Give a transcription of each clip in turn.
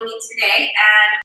me today, and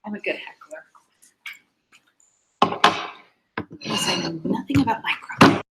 I'm a good heckler. Because I know nothing about micro.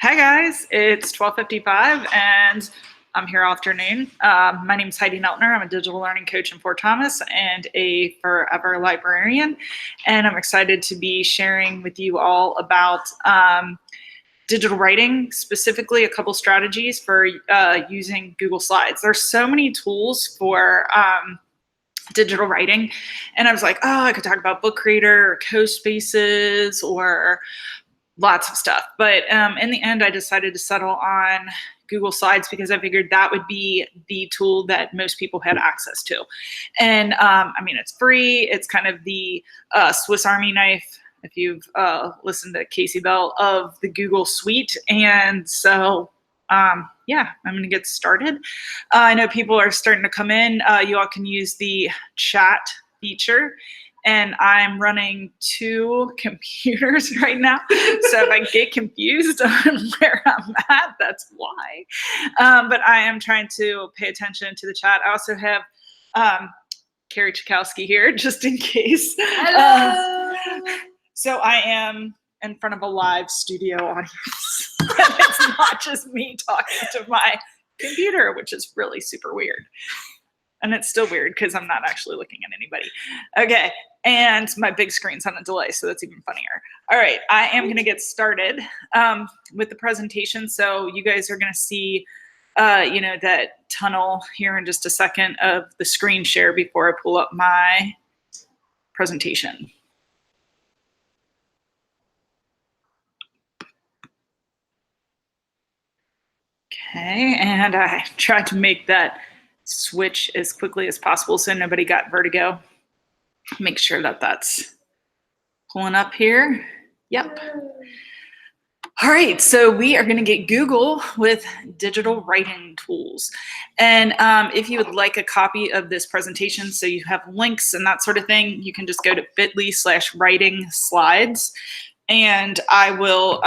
Hi guys, it's 12:55 and I'm here all afternoon. My name is Heidi Neltner. I'm a digital learning coach in Fort Thomas and a forever librarian. And I'm excited to be sharing with you all about digital writing, specifically a couple strategies for using Google Slides. There's so many tools for digital writing. And I was like, oh, I could talk about Book Creator or CoSpaces or lots of stuff. But in the end, I decided to settle on Google Slides because I figured that would be the tool that most people had access to. And I mean, it's free. It's kind of the Swiss Army knife, if you've listened to Casey Bell, of the Google suite. And so, yeah, I'm going to get started. I know people are starting to come in. You all can use the chat feature. And I'm running 2 computers right now. So if I get confused on where I'm at, that's why. But I am trying to pay attention to the chat. I also have Carrie Chakowski here, just in case. Hello. So I am in front of a live studio audience. It's not just me talking to my computer, which is really super weird. And it's still weird because I'm not actually looking at anybody. Okay, and my big screen's on a delay, so that's even funnier. All right, I am gonna get started with the presentation. So you guys are gonna see, that tunnel here in just a second of the screen share before I pull up my presentation. Okay, and I tried to make that switch as quickly as possible so nobody got vertigo. Make sure that that's pulling up here. Yep. All right, so we are going to get Google with digital writing tools. And if you would like a copy of this presentation, so you have links and that sort of thing, you can just go to bit.ly/writing slides. And I will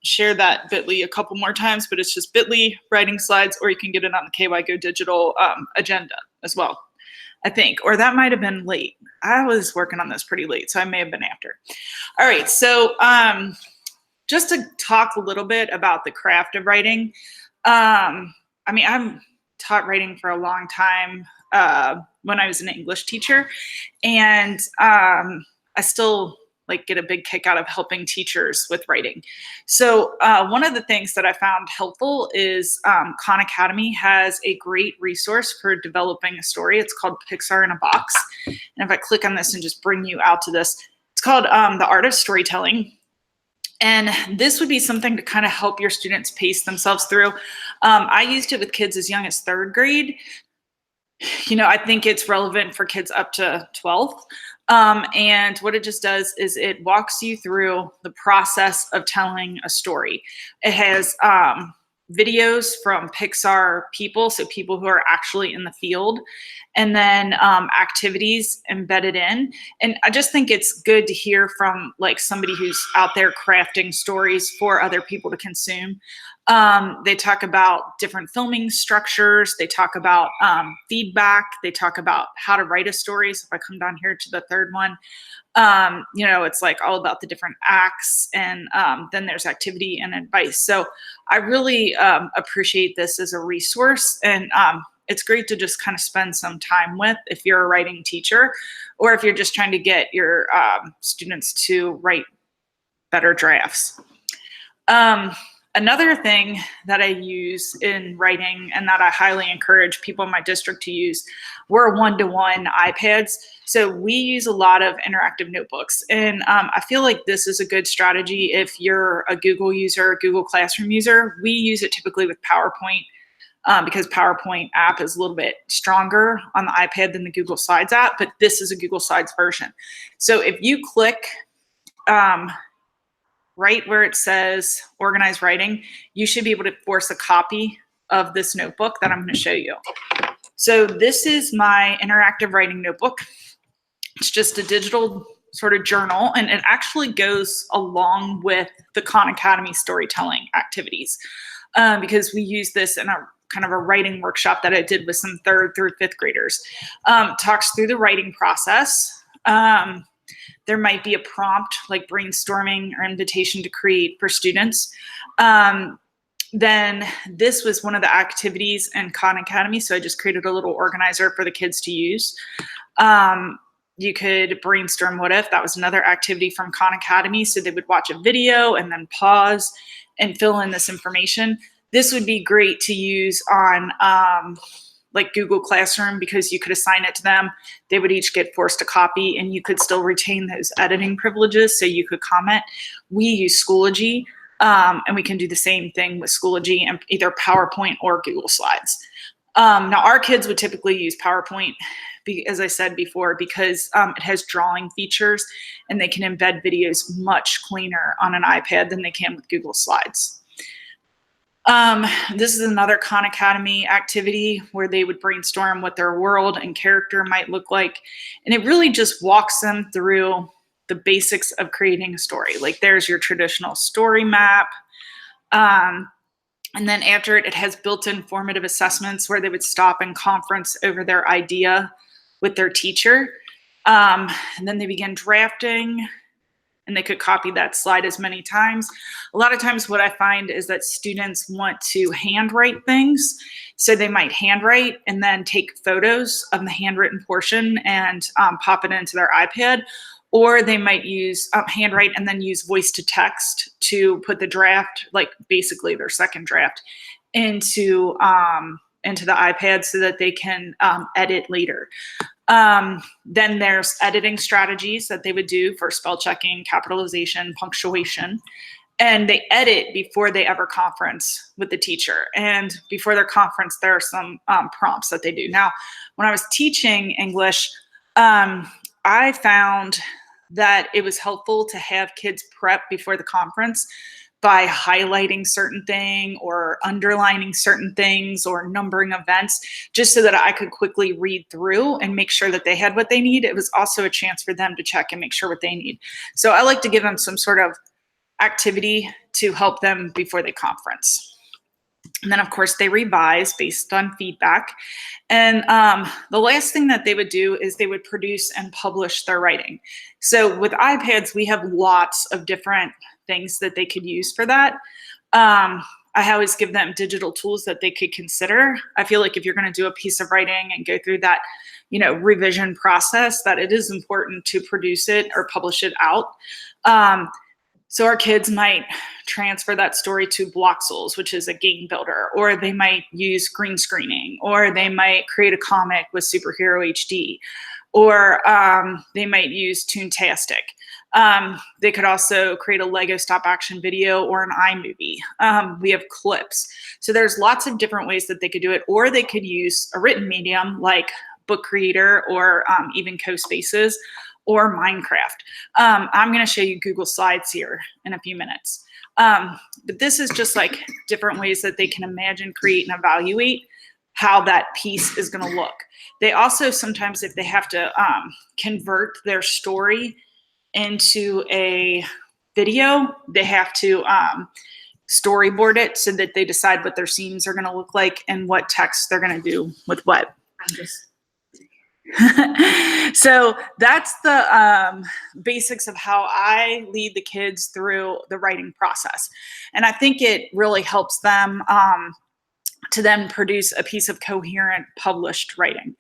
share that bit.ly a couple more times, but it's just bit.ly writing slides, or you can get it on the KY Go Digital agenda as well, I think. Or that might have been late. I was working on this pretty late, so I may have been after. All right, so just to talk a little bit about the craft of writing. I mean, I've taught writing for a long time when I was an English teacher, and I still get a big kick out of helping teachers with writing. So one of the things that I found helpful is Khan Academy has a great resource for developing a story. It's called Pixar in a Box. And if I click on this and just bring you out to this, it's called The Art of Storytelling. And this would be something to kind of help your students pace themselves through. I used it with kids as young as 3rd grade. You know, I think it's relevant for kids up to 12th. And what it just does is it walks you through the process of telling a story. It has videos from Pixar people, so people who are actually in the field, and then activities embedded in. And I just think it's good to hear from somebody who's out there crafting stories for other people to consume. They talk about different filming structures. They talk about feedback. They talk about how to write a story. So if I come down here to the 3rd one, it's all about the different acts, and then there's activity and advice. So I really appreciate this as a resource, and it's great to just kind of spend some time with if you're a writing teacher, or if you're just trying to get your students to write better drafts. Another thing that I use in writing and that I highly encourage people in my district to use were one-to-one iPads. So we use a lot of interactive notebooks. And I feel like this is a good strategy if you're a Google user, a Google Classroom user. We use it typically with PowerPoint because PowerPoint app is a little bit stronger on the iPad than the Google Slides app, but this is a Google Slides version. So if you click right where it says organized writing, you should be able to force a copy of this notebook that I'm going to show you. So this is my interactive writing notebook. It's just a digital sort of journal, and it actually goes along with the Khan Academy storytelling activities because we use this in a kind of a writing workshop that I did with some 3rd through 5th graders. Talks through the writing process. There might be a prompt like brainstorming or invitation to create for students. Then this was one of the activities in Khan Academy. So I just created a little organizer for the kids to use. You could brainstorm what if. That was another activity from Khan Academy. So they would watch a video and then pause and fill in this information. This would be great to use on like Google Classroom because you could assign it to them. They would each get forced a copy and you could still retain those editing privileges so you could comment. We use Schoology and we can do the same thing with Schoology and either PowerPoint or Google Slides. Now our kids would typically use PowerPoint, as I said before, because it has drawing features and they can embed videos much cleaner on an iPad than they can with Google Slides. This is another Khan Academy activity where they would brainstorm what their world and character might look like. And it really just walks them through the basics of creating a story. Like there's your traditional story map. And then after it has built-in formative assessments where they would stop and conference over their idea with their teacher. And then they begin drafting. And they could copy that slide as many times. A lot of times what I find is that students want to handwrite things. So they might handwrite and then take photos of the handwritten portion and pop it into their iPad. Or they might use handwrite and then use voice to text to put the draft, like basically their second draft, into the iPad so that they can edit later. Then there's editing strategies that they would do for spell checking, capitalization, punctuation, and they edit before they ever conference with the teacher. And before their conference, there are some prompts that they do. Now, when I was teaching English, I found that it was helpful to have kids prep before the conference by highlighting certain thing or underlining certain things or numbering events, just so that I could quickly read through and make sure that they had what they need. It was also a chance for them to check and make sure what they need. So I like to give them some sort of activity to help them before they conference. And then of course they revise based on feedback. And the last thing that they would do is they would produce and publish their writing. So with iPads, we have lots of different things that they could use for that. I always give them digital tools that they could consider. I feel like if you're going to do a piece of writing and go through that, revision process, that it is important to produce it or publish it out. So our kids might transfer that story to Bloxels, which is a game builder, or they might use green screening, or they might create a comic with Superhero HD, or they might use Toontastic. They could also create a Lego stop action video or an iMovie. We have clips. So there's lots of different ways that they could do it, or they could use a written medium like Book Creator or even CoSpaces or Minecraft. I'm going to show you Google Slides here in a few minutes. But this is just like different ways that they can imagine, create, and evaluate how that piece is going to look. They also sometimes, if they have to convert their story into a video, they have to storyboard it so that they decide what their scenes are going to look like and what text they're going to do with what. So that's the basics of how I lead the kids through the writing process. And I think it really helps them to then produce a piece of coherent published writing.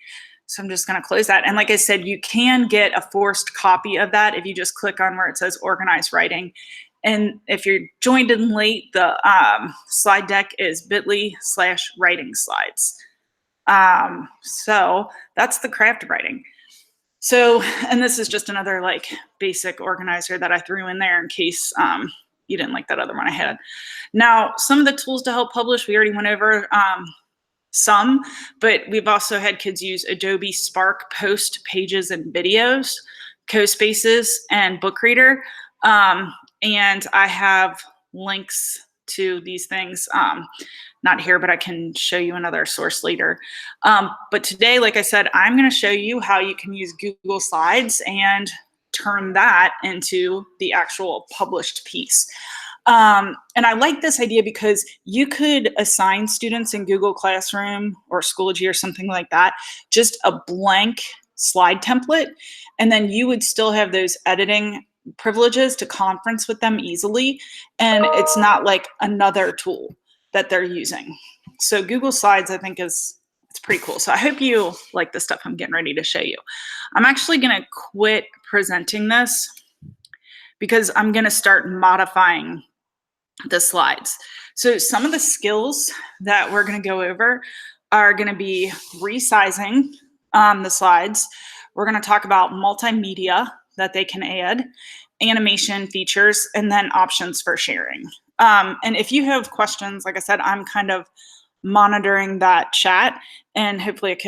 So I'm just going to close that. And like I said, you can get a forced copy of that if you just click on where it says organized writing. And if you're joined in late, the slide deck is bit.ly/writing slides. So that's the craft writing. So, and this is just another like basic organizer that I threw in there in case you didn't like that other one I had. Now, some of the tools to help publish, we already went over some, but we've also had kids use Adobe Spark Post Pages and Videos, CoSpaces, and BookReader. And I have links to these things, not here, but I can show you another source later. But today, like I said, I'm going to show you how you can use Google Slides and turn that into the actual published piece. And I like this idea because you could assign students in Google Classroom or Schoology or something like that, just a blank slide template, and then you would still have those editing privileges to conference with them easily. And it's not like another tool that they're using. So Google Slides, I think it's pretty cool. So I hope you like the stuff I'm getting ready to show you. I'm actually going to quit presenting this because I'm going to start modifying the slides. So some of the skills that we're going to go over are going to be resizing the slides. We're going to talk about multimedia that they can add, animation features, and then options for sharing. And if you have questions, like I said, I'm kind of monitoring that chat, and hopefully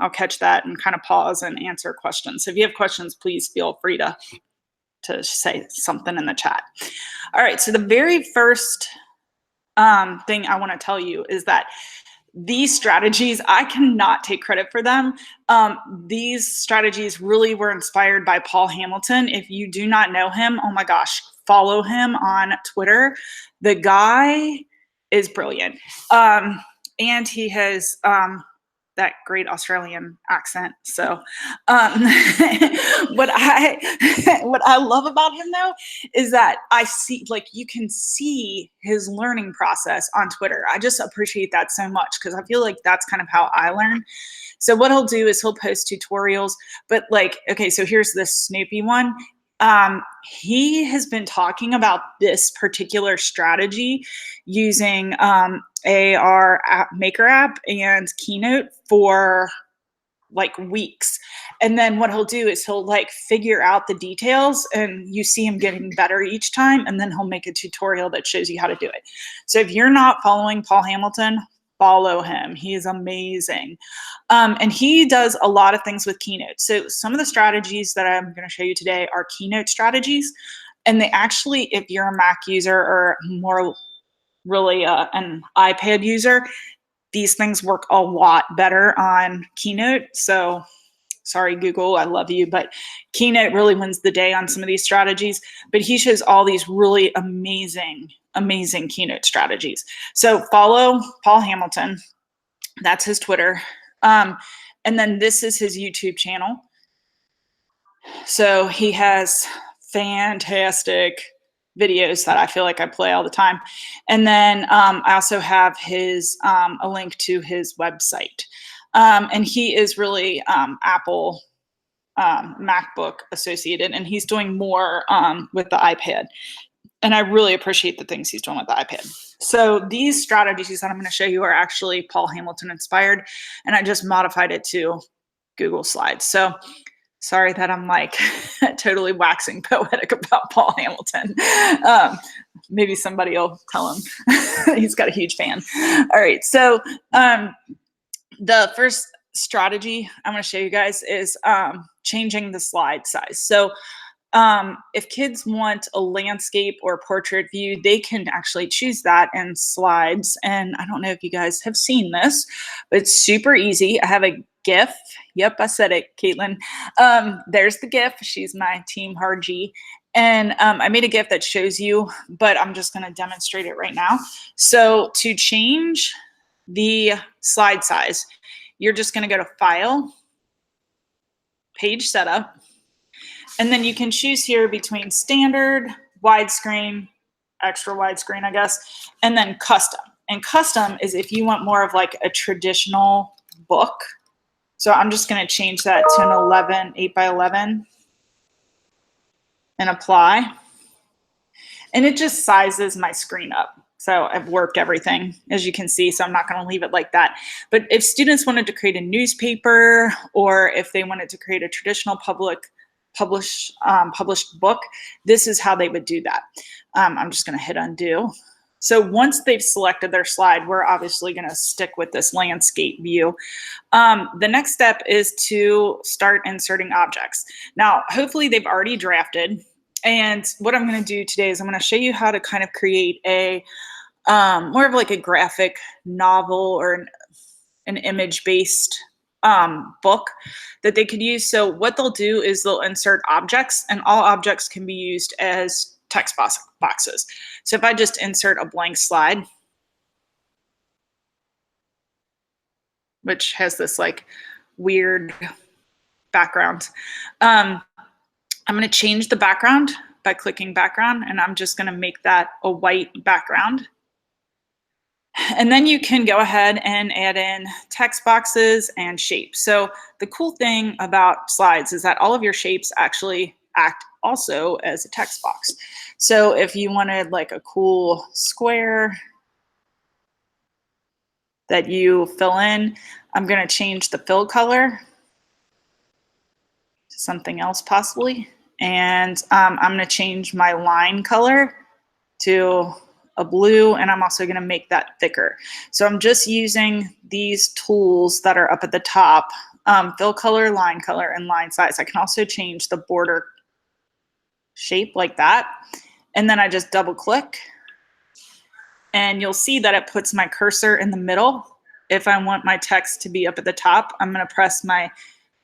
I'll catch that and kind of pause and answer questions. So if you have questions, please feel free to say something in the chat. All right, so the very first thing I want to tell you is that these strategies, I cannot take credit for them. These strategies really were inspired by Paul Hamilton. If you do not know him, oh my gosh, follow him on Twitter. The guy is brilliant. And he has that great Australian accent. So what I love about him though is that I see, like, you can see his learning process on Twitter. I just appreciate that so much because I feel like that's kind of how I learn. So what he'll do is he'll post tutorials, but like, okay, so here's this Snoopy one. He has been talking about this particular strategy using AR Maker app and Keynote for like weeks. And then what he'll do is he'll like figure out the details, and you see him getting better each time, and then he'll make a tutorial that shows you how to do it. So if you're not following Paul Hamilton, follow him. He is amazing. And he does a lot of things with Keynote. So some of the strategies that I'm going to show you today are Keynote strategies. And they actually, if you're a Mac user or more really an iPad user, these things work a lot better on Keynote. So sorry, Google, I love you, but Keynote really wins the day on some of these strategies. But he shows all these really amazing Keynote strategies. So follow Paul Hamilton. That's his Twitter. And then this is his YouTube channel. So he has fantastic videos that I feel like I play all the time. And then I also have his a link to his website. And he is really Apple MacBook associated, and he's doing more with the iPad. And I really appreciate the things he's doing with the iPad. So these strategies that I'm going to show you are actually Paul Hamilton inspired, and I just modified it to Google Slides. So sorry that I'm like totally waxing poetic about Paul Hamilton. Maybe somebody will tell him. He's got a huge fan. All right, so the first strategy I'm going to show you guys is changing the slide size. So if kids want a landscape or portrait view, they can actually choose that in Slides. And I don't know if you guys have seen this, but it's super easy. I have a GIF. Yep, I said it, Caitlin. There's the GIF. She's my team hard G. And I made a GIF that shows you, but I'm just going to demonstrate it right now. So to change the slide size, you're just going to go to File, Page Setup, and then you can choose here between standard, widescreen, extra widescreen, I guess, and then custom. And custom is if you want more of like a traditional book. So I'm just going to change that to an 8 by 11 and apply. And it just sizes my screen up. So I've worked everything, as you can see, so I'm not going to leave it like that. But if students wanted to create a newspaper, or if they wanted to create a traditional published book, this is how they would do that. I'm just going to hit undo. So once they've selected their slide, we're obviously going to stick with this landscape view. The next step is to start inserting objects. Now, hopefully they've already drafted. And what I'm going to do today is I'm going to show you how to kind of create a more of like a graphic novel or an image-based book that they could use. So what they'll do is they'll insert objects, and all objects can be used as text boxes. So if I just insert a blank slide, which has this like weird background, I'm going to change the background by clicking background, and I'm just going to make that a white background. And then you can go ahead and add in text boxes and shapes. So the cool thing about slides is that all of your shapes actually act also as a text box. So if you wanted like a cool square that you fill in, I'm going to change the fill color to something else possibly. And I'm going to change my line color to a blue, and I'm also going to make that thicker. So I'm just using these tools that are up at the top, fill color, line color, and line size. I can also change the border shape like that. And then I just double click, and you'll see that it puts my cursor in the middle. If I want my text to be up at the top, I'm going to press my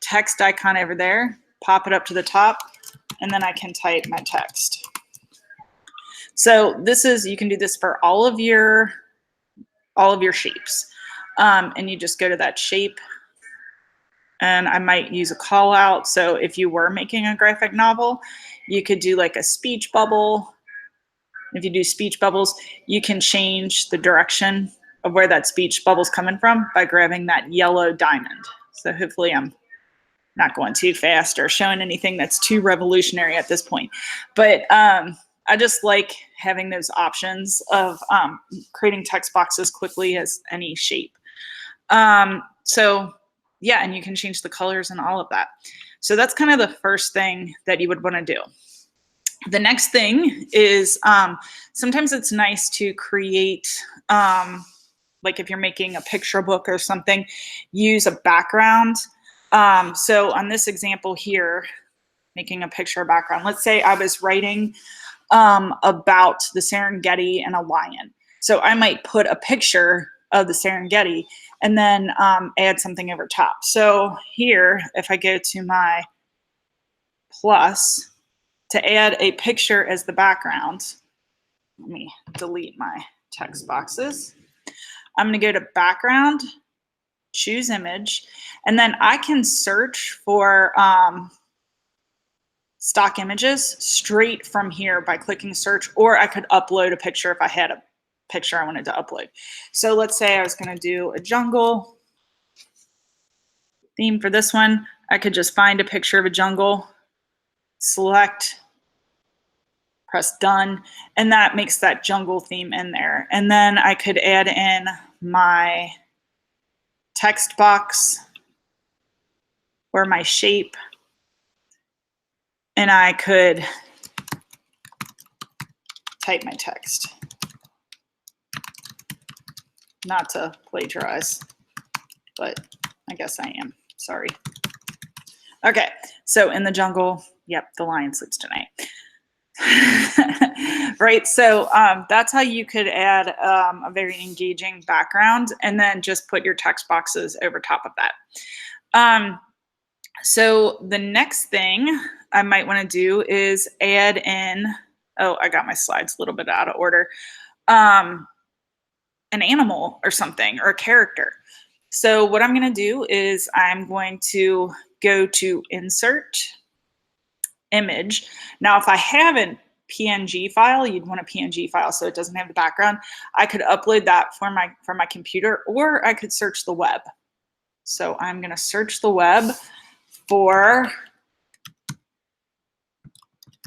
text icon over there, pop it up to the top, and then I can type my text. So this is, you can do this for all of your shapes. And you just go to that shape, and I might use a call out. So if you were making a graphic novel, you could do like a speech bubble. If you do speech bubbles, you can change the direction of where that speech bubble's coming from by grabbing that yellow diamond. So hopefully I'm not going too fast or showing anything that's too revolutionary at this point. But I just like having those options of creating text boxes quickly as any shape. So yeah, and you can change the colors and all of that. So that's kind of the first thing that you would want to do. The next thing is sometimes it's nice to create, like if you're making a picture book or something, use a background. So on this example here, making a picture background, let's say I was writing about the Serengeti and a lion. So I might put a picture of the Serengeti and then add something over top. So here, if I go to my plus to add a picture as the background, let me delete my text boxes. I'm going to go to background, choose image, and then I can search for stock images straight from here by clicking search, or I could upload a picture if I had a picture I wanted to upload. So let's say I was going to do a jungle theme for this one. I could just find a picture of a jungle, select, press done, and that makes that jungle theme in there. And then I could add in my text box or my shape, and I could type my text. Not to plagiarize, but I guess I am. Sorry. Okay, so in the jungle, yep, the lion sleeps tonight. Right, so that's how you could add a very engaging background, and then just put your text boxes over top of that. So the next thing I might want to do is add in, oh, I got my slides a little bit out of order, an animal or something, or a character. So what I'm going to do is I'm going to go to Insert, Image. Now, if I have a PNG file, you'd want a PNG file so it doesn't have the background. I could upload that from my computer, or I could search the web. So I'm going to search the web for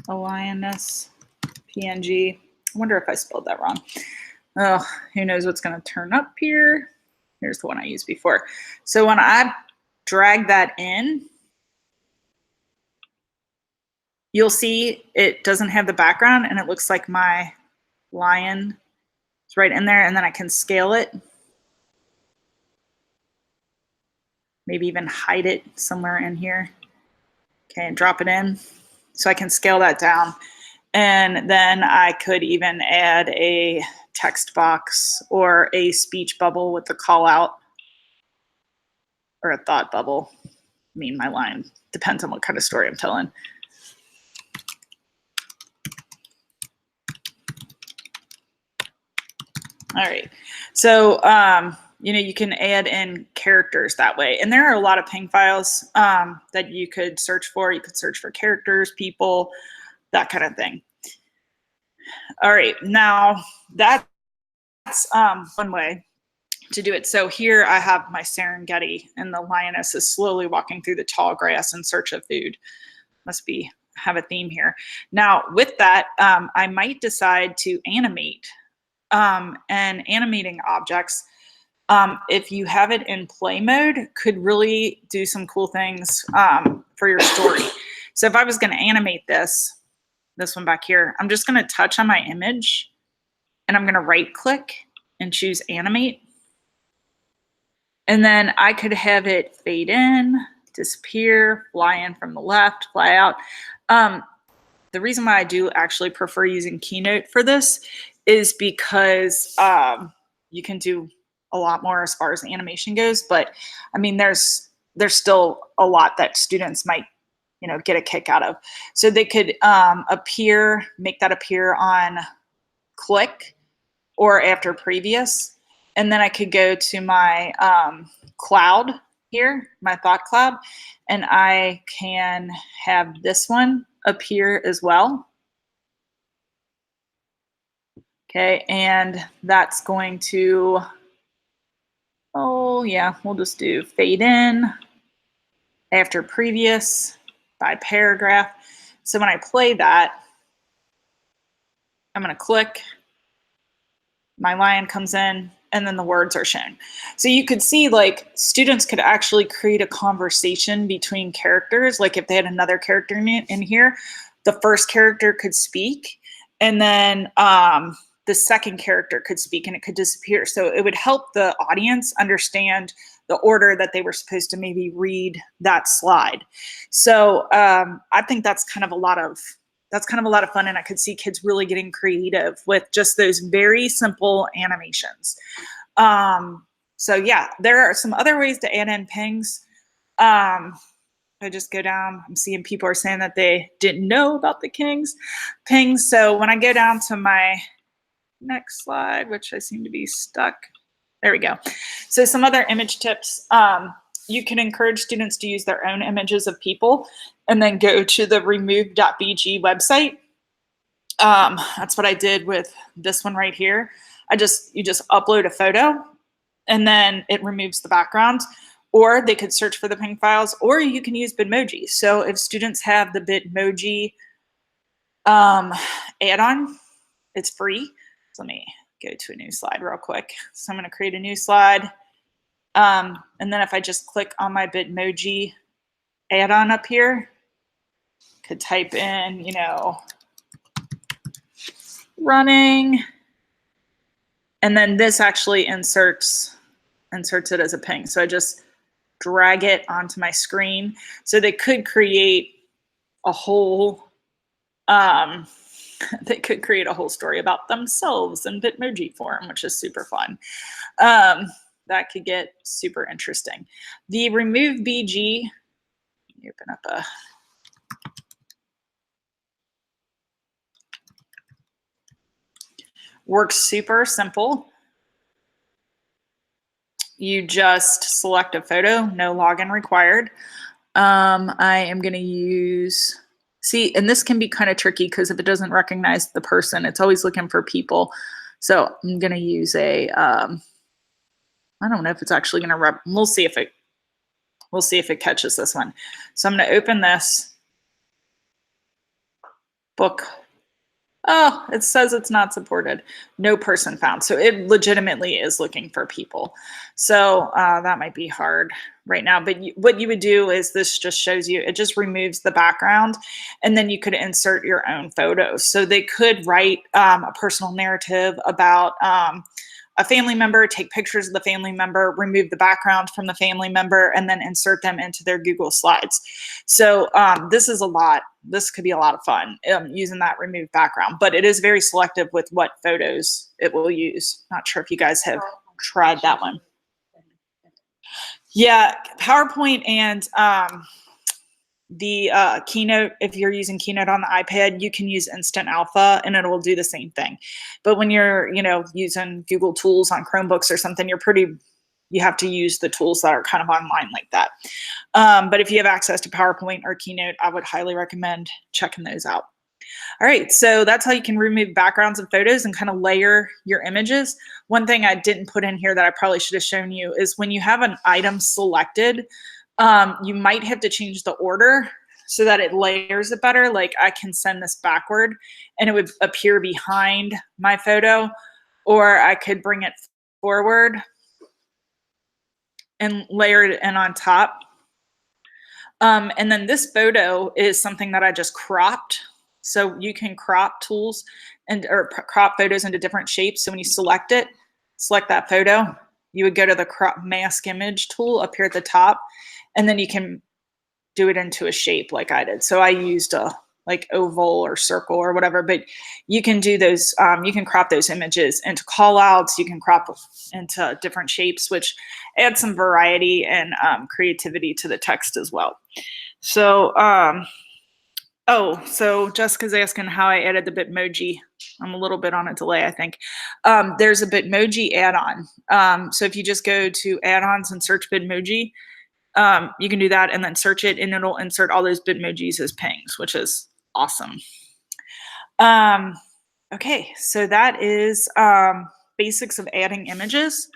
a lioness PNG. I wonder if I spelled that wrong. Oh, who knows what's going to turn up here. Here's the one I used before. So when I drag that in, you'll see it doesn't have the background and it looks like my lion is right in there, and then I can scale it. Maybe even hide it somewhere in here. Okay, and drop it in. So I can scale that down. And then I could even add a text box or a speech bubble with the call out, or a thought bubble. I mean, my line depends on what kind of story I'm telling. All right, so you can add in characters that way. And there are a lot of ping files that you could search for. You could search for characters, people, that kind of thing. All right, now that's one way to do it. So here I have my Serengeti, and the lioness is slowly walking through the tall grass in search of food. Must have a theme here. Now with that, I might decide to animate. And animating objects, if you have it in play mode, could really do some cool things for your story. So if I was going to animate this one back here, I'm just going to touch on my image, and I'm going to right click and choose animate. And then I could have it fade in, disappear, fly in from the left, fly out. The reason why I do actually prefer using Keynote for this is because you can do a lot more as far as animation goes. But I mean, there's still a lot that students might, get a kick out of. So they could make that appear on click or after previous. And then I could go to my cloud here, my thought cloud, and I can have this one appear as well. Okay, and that's going to, we'll just do fade in, after previous, by paragraph. So when I play that, I'm going to click, my lion comes in, and then the words are shown. So you could see, like, students could actually create a conversation between characters. Like if they had another character in here, the first character could speak, and then the second character could speak, and it could disappear. So it would help the audience understand the order that they were supposed to maybe read that slide. So I think that's kind of a lot of fun, and I could see kids really getting creative with just those very simple animations. So yeah, there are some other ways to add in pings. I just go down, I'm seeing people are saying that they didn't know about the pings. So when I go down to my next slide, which I seem to be stuck, there we go. So some other image tips. You can encourage students to use their own images of people and then go to the remove.bg website. That's what I did with this one right here. You just upload a photo and then it removes the background, or they could search for the ping files, or you can use Bitmoji. So if students have the Bitmoji add-on, it's free. So let me go to a new slide real quick. So I'm going to create a new slide. And then if I just click on my Bitmoji add-on up here, could type in, running, and then this actually inserts it as a ping. So I just drag it onto my screen. So they could create a whole story about themselves in Bitmoji form, which is super fun. That could get super interesting. The remove BG, let me open up a works super simple. You just select a photo, no login required. I am going to use, and this can be kind of tricky because if it doesn't recognize the person, it's always looking for people. So I'm going to use I don't know if it's actually going to we'll see if it catches this one. So I'm going to open this book Oh, it says it's not supported. No person found. So it legitimately is looking for people. So that might be hard right now. But what you would do is this just shows you, it just removes the background and then you could insert your own photos. So they could write a personal narrative about a family member, take pictures of the family member, remove the background from the family member, and then insert them into their Google Slides. So this is a lot. This could be a lot of fun using that remove background, but it is very selective with what photos it will use. Not sure if you guys have tried that one. Yeah, PowerPoint and the Keynote, if you're using Keynote on the iPad, you can use Instant Alpha and it will do the same thing. But when you're, using Google Tools on Chromebooks or something, you have to use the tools that are kind of online like that. But if you have access to PowerPoint or Keynote, I would highly recommend checking those out. All right, so that's how you can remove backgrounds of photos and kind of layer your images. One thing I didn't put in here that I probably should have shown you is when you have an item selected, you might have to change the order so that it layers it better. Like I can send this backward and it would appear behind my photo, or I could bring it forward and layer it in on top. And then this photo is something that I just cropped. So you can crop tools or crop photos into different shapes. So when you select that photo, you would go to the crop mask image tool up here at the top, and then you can do it into a shape like I did. So I used a like oval or circle or whatever, but you can do those, you can crop those images into call outs, you can crop into different shapes, which adds some variety and creativity to the text as well. So, so Jessica's asking how I added the Bitmoji. I'm a little bit on a delay, I think. There's a Bitmoji add-on. So if you just go to add-ons and search Bitmoji, you can do that and then search it and it'll insert all those Bitmojis as pings, which is awesome. Okay, so that is basics of adding images.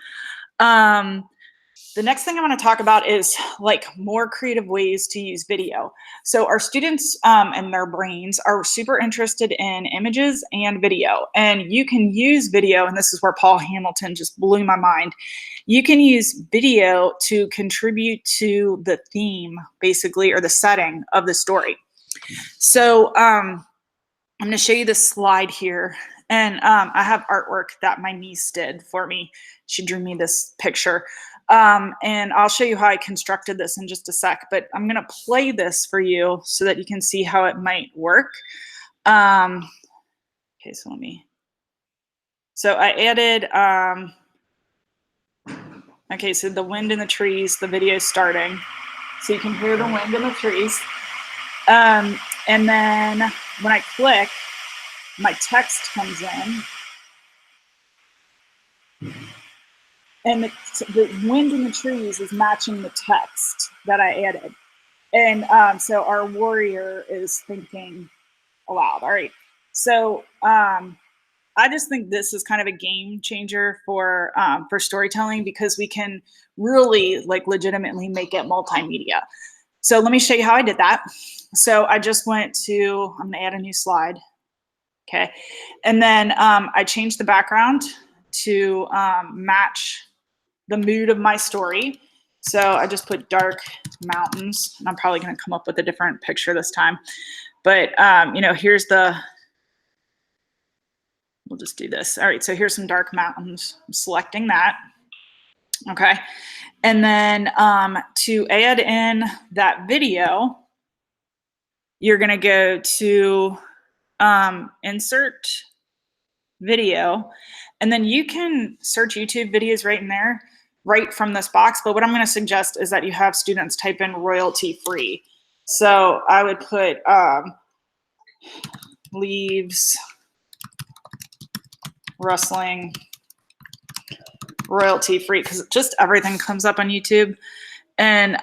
The next thing I want to talk about is like more creative ways to use video. So our students and their brains are super interested in images and video, and you can use video, and this is where Paul Hamilton just blew my mind. You can use video to contribute to the theme, basically, or the setting of the story. So I'm going to show you this slide here. And I have artwork that my niece did for me. She drew me this picture. And I'll show you how I constructed this in just a sec. But I'm going to play this for you so that you can see how it might work. Okay, so I added, okay, so the wind in the trees, the video starting. So you can hear the wind in the trees. And then when I click, my text comes in. And the wind in the trees is matching the text that I added. And so our warrior is thinking aloud. All right. So I just think this is kind of a game changer for storytelling, because we can really like legitimately make it multimedia. So let me show you how I did that. So I just went to, I'm gonna add a new slide. Okay. And then I changed the background to match the mood of my story. So I just put dark mountains, and I'm probably gonna come up with a different picture this time. But here's we'll just do this. All right, so here's some dark mountains. I'm selecting that. Okay. And then to add in that video, you're gonna go to insert video, and then you can search YouTube videos right in there, right from this box. But what I'm gonna suggest is that you have students type in royalty free. So I would put leaves rustling royalty free, because just everything comes up on YouTube. And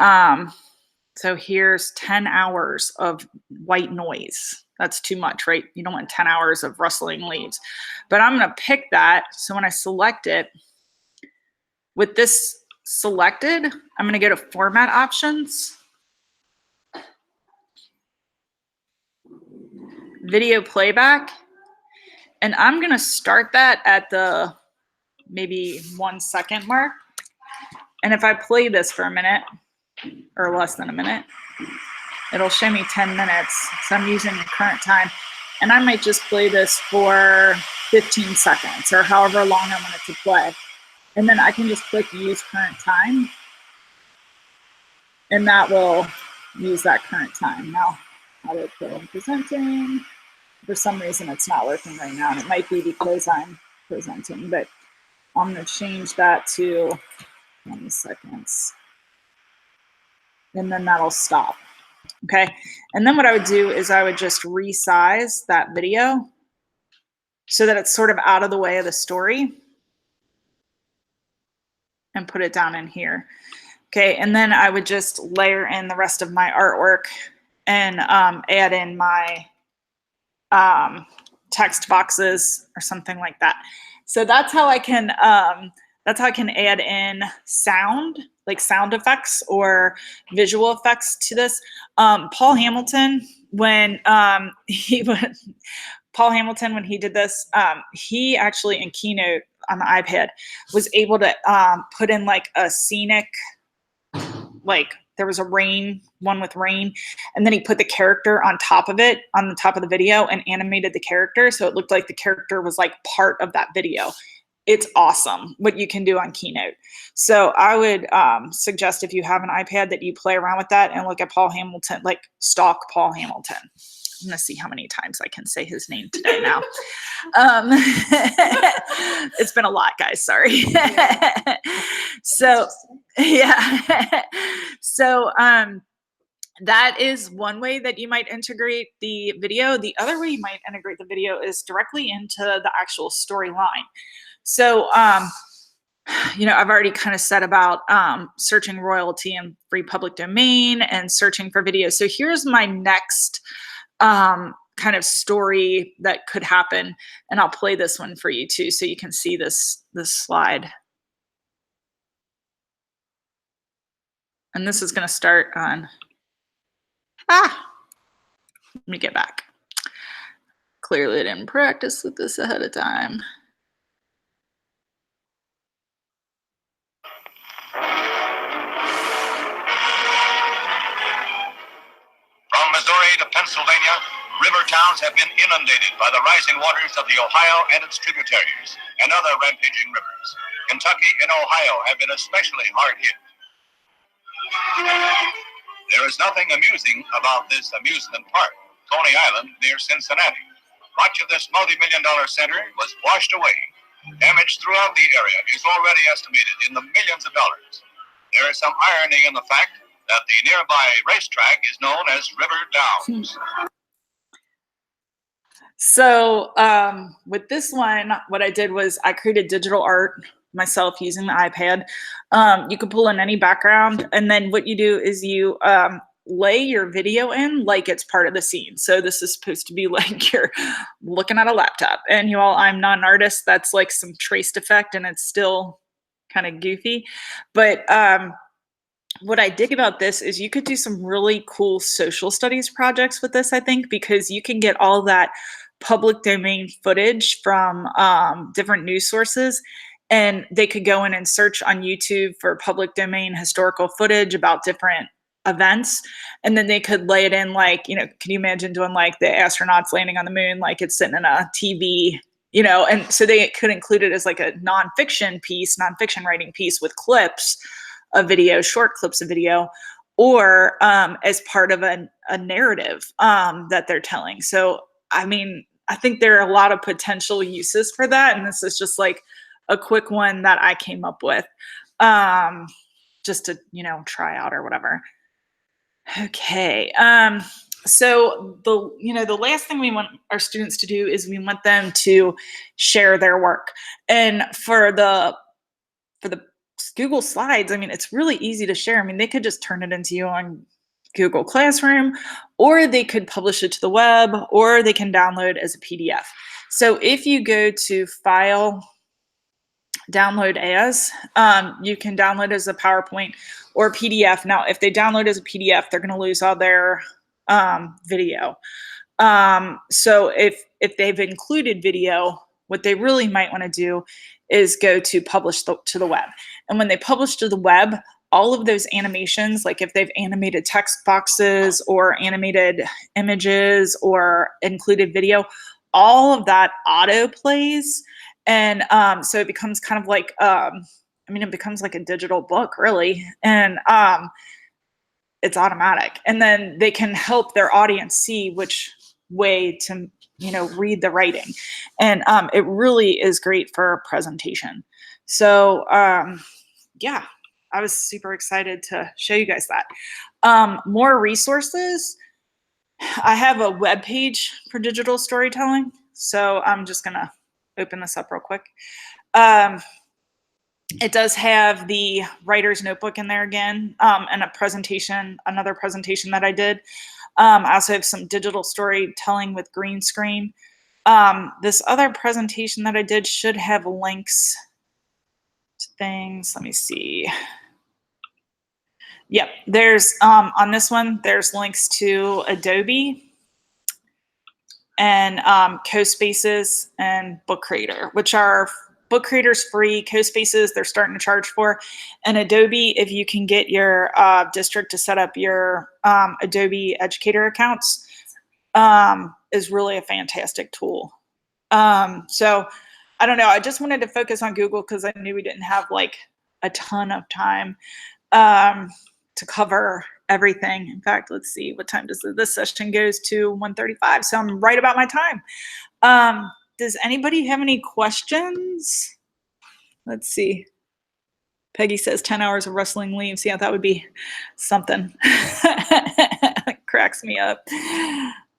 so here's 10 hours of white noise. That's too much, right? You don't want 10 hours of rustling leaves. But I'm going to pick that. So when I select it, with this selected, I'm going to go to format options, video playback, And I'm going to start that at the maybe 1 second mark. And if I play this for a minute or less than a minute, it'll show me 10 minutes. So I'm using the current time. And I might just play this for 15 seconds or however long I want it to play. And then I can just click use current time. And that will use that current time. Now, how do I put in presenting? For some reason, it's not working right now. And it might be because I'm presenting, but I'm going to change that to 20 seconds. And then that'll stop. Okay. And then what I would do is I would just resize that video so that it's sort of out of the way of the story and put it down in here. Okay. And then I would just layer in the rest of my artwork and add in my text boxes or something like that. So that's how I can add in sound, like sound effects or visual effects to this. Paul Hamilton, when he did this, he actually in Keynote on the iPad was able to put in like a scenic, like there was a one with rain, and then he put the character on top of it, on the top of the video, and animated the character. So it looked like the character was like part of that video. It's awesome what you can do on Keynote. So I would suggest if you have an iPad that you play around with that and look at Paul Hamilton, like stalk Paul Hamilton. I'm going to see how many times I can say his name today now. It's been a lot, guys. Sorry. So, yeah. So, that is one way that you might integrate the video. The other way you might integrate the video is directly into the actual storyline. So, you know, I've already kind of said about searching royalty and free public domain and searching for videos. So here's my next kind of story that could happen. And I'll play this one for you too, so you can see this slide. And this is going to start on, let me get back. Clearly I didn't practice with this ahead of time. From Missouri to Pennsylvania, river towns have been inundated by the rising waters of the Ohio and its tributaries and other rampaging rivers. Kentucky and Ohio have been especially hard hit. There is nothing amusing about this amusement park, Coney Island, near Cincinnati. Much of this multi-million-dollar center was washed away. Damage throughout the area is already estimated in the millions of dollars. There is some irony in the fact that the nearby racetrack is known as River Downs. So with this one, what I did was I created digital art myself using the iPad. You can pull in any background, and then what you do is you lay your video in like it's part of the scene. So this is supposed to be like you're looking at a laptop. And you all, I'm not an artist. That's like some traced effect, and it's still kind of goofy. But what I dig about this is you could do some really cool social studies projects with this, I think, because you can get all that public domain footage from different news sources, and they could go in and search on YouTube for public domain historical footage about different events. And then they could lay it in like, you know, can you imagine doing like the astronauts landing on the moon, like it's sitting in a TV, you know, and so they could include it as like a nonfiction writing piece with clips of video, short clips of video, or as part of a narrative that they're telling. So, I mean, I think there are a lot of potential uses for that. And this is just like a quick one that I came up with just to, you know, try out or whatever. Okay. So the last thing we want our students to do is we want them to share their work. And for the Google Slides, I mean, it's really easy to share. I mean, they could just turn it into you on Google Classroom, or they could publish it to the web, or they can download as a PDF. So if you go to File, Download As, you can download as a PowerPoint or PDF. Now, if they download as a PDF, they're going to lose all their video. So if if they've included video, what they really might want to do is go to publish to the web. And when they publish to the web, all of those animations, like if they've animated text boxes or animated images or included video, all of that auto plays. And so it becomes kind of like, it becomes like a digital book, really. And it's automatic. And then they can help their audience see which way to, read the writing. And it really is great for presentation. So yeah, I was super excited to show you guys that. More resources. I have a web page for digital storytelling. So I'm just gonna open this up real quick. It does have the writer's notebook in there again, and another presentation that I did. I also have some digital storytelling with green screen. This other presentation that I did should have links to things. Let me see. Yep, there's on this one, there's links to Adobe and CoSpaces and Book Creator, which are Book Creator's free, CoSpaces they're starting to charge for, and Adobe, if you can get your district to set up your Adobe Educator accounts, is really a fantastic tool. So I don't know, I just wanted to focus on Google because I knew we didn't have like a ton of time to cover everything. In fact, let's see, what time does this session goes to? 1:35, so I'm right about my time. Does anybody have any questions? Let's see. Peggy says 10 hours of rustling leaves. Yeah, that would be something. Cracks me up.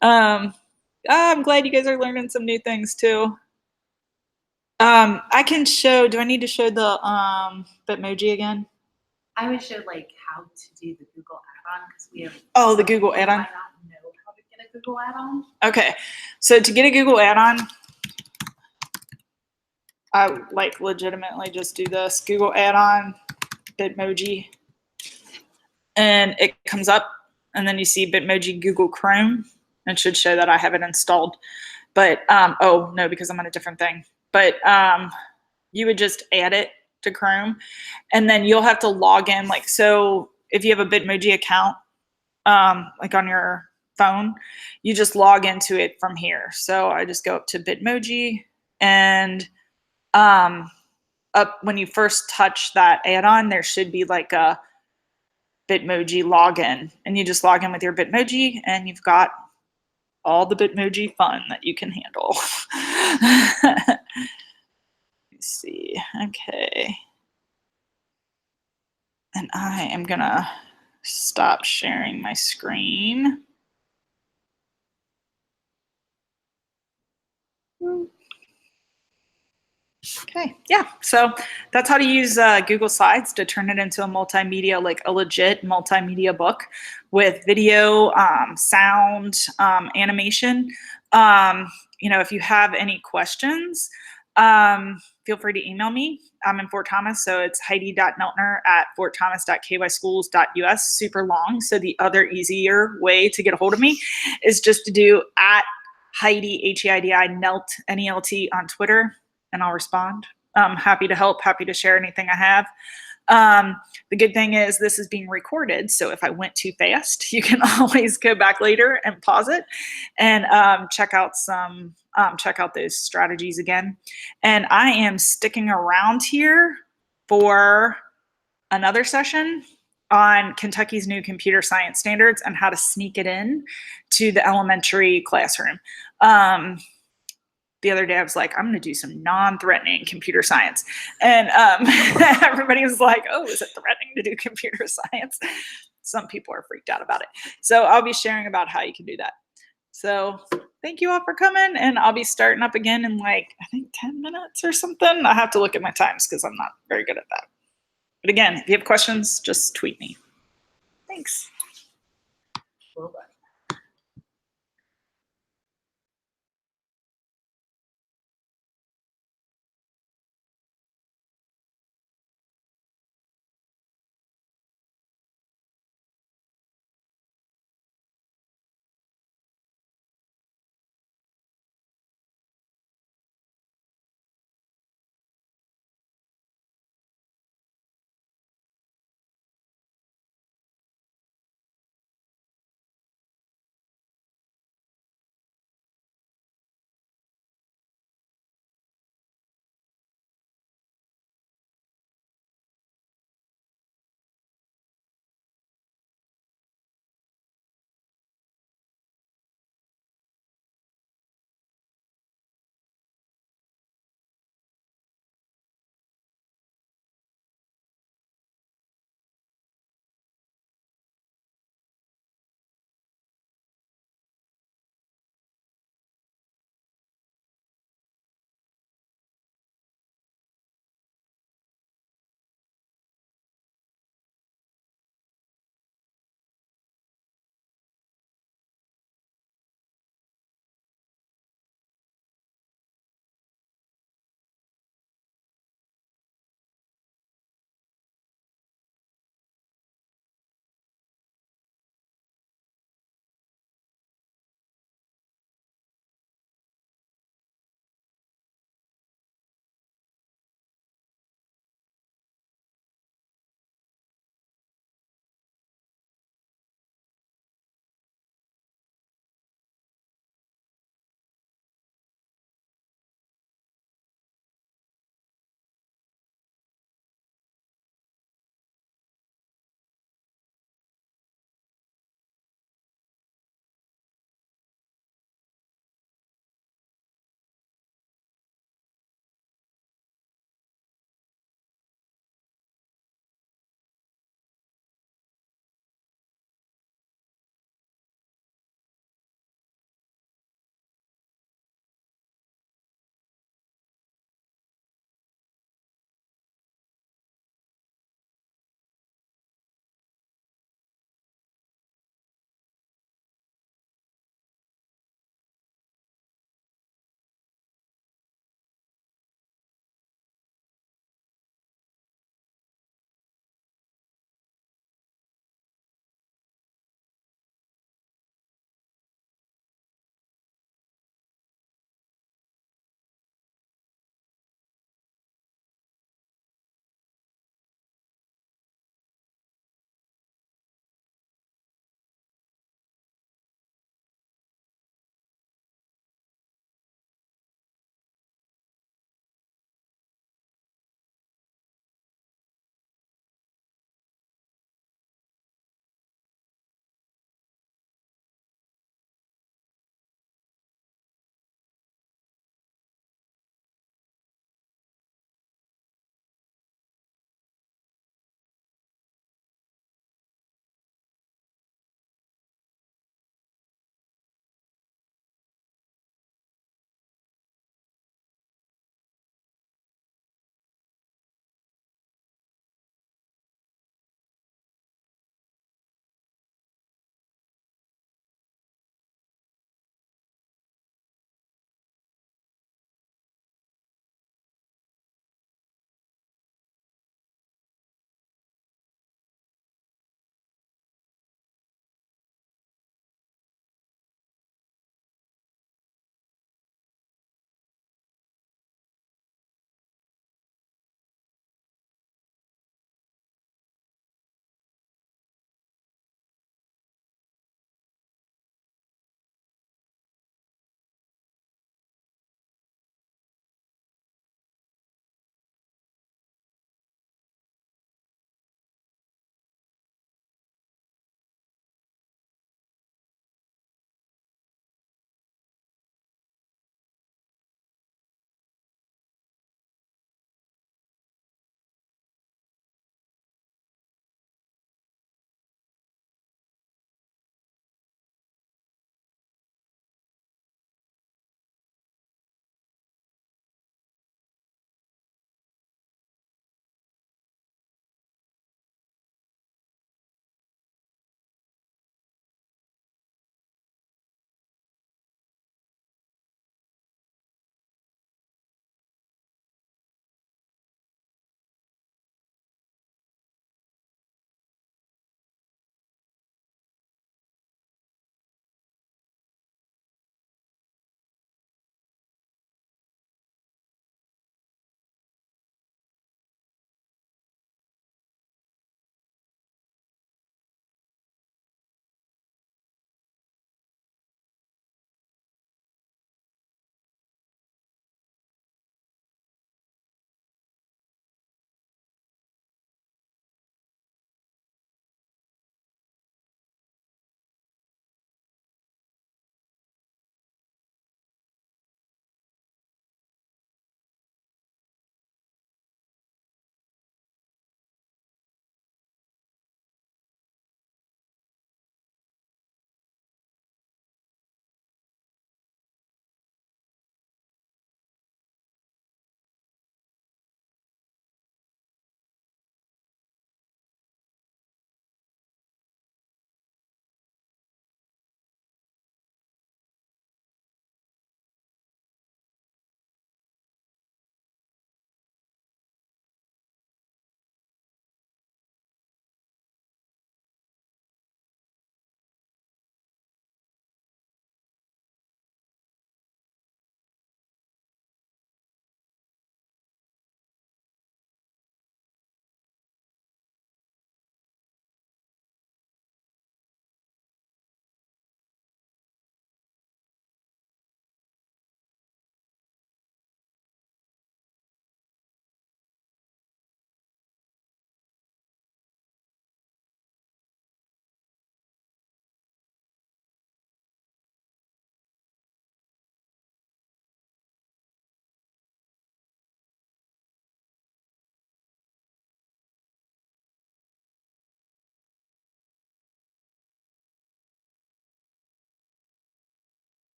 I'm glad you guys are learning some new things too. I can show, do I need to show the Bitmoji again? I would show like how to do the Google add-on because we have. Oh, the Google add-on? I not know how to get a Google add-on. Okay, so to get a Google add-on, I like legitimately just do this Google add-on Bitmoji, and it comes up, and then you see Bitmoji Google Chrome. It should show that I have it installed, but oh no, because I'm on a different thing. But you would just add it to Chrome, and then you'll have to log in. Like, so if you have a Bitmoji account, like on your phone, you just log into it from here. So I just go up to Bitmoji, and up when you first touch that add-on, there should be like a Bitmoji login, and you just log in with your Bitmoji, and you've got all the Bitmoji fun that you can handle. Let's see. Okay. And I am gonna stop sharing my screen. Okay, yeah, so that's how to use Google Slides to turn it into a multimedia, like a legit multimedia book with video, sound, animation. If you have any questions, feel free to email me. I'm in Fort Thomas, so it's heidi.neltner@fortthomas.kyschools.us. Super long, so the other easier way to get a hold of me is just to do @Heidi, Heidi, Nelt, Nelt on Twitter, and I'll respond. I'm happy to help, happy to share anything I have. The good thing is this is being recorded, so if I went too fast, you can always go back later and pause it and check out those strategies again. And I am sticking around here for another session on Kentucky's new computer science standards and how to sneak it in to the elementary classroom. The other day I was like, I'm going to do some non-threatening computer science. And everybody was like, oh, is it threatening to do computer science? Some people are freaked out about it. So I'll be sharing about how you can do that. So thank you all for coming, and I'll be starting up again in like, I think 10 minutes or something. I have to look at my times because I'm not very good at that. But again, if you have questions, just tweet me. Thanks. Well done.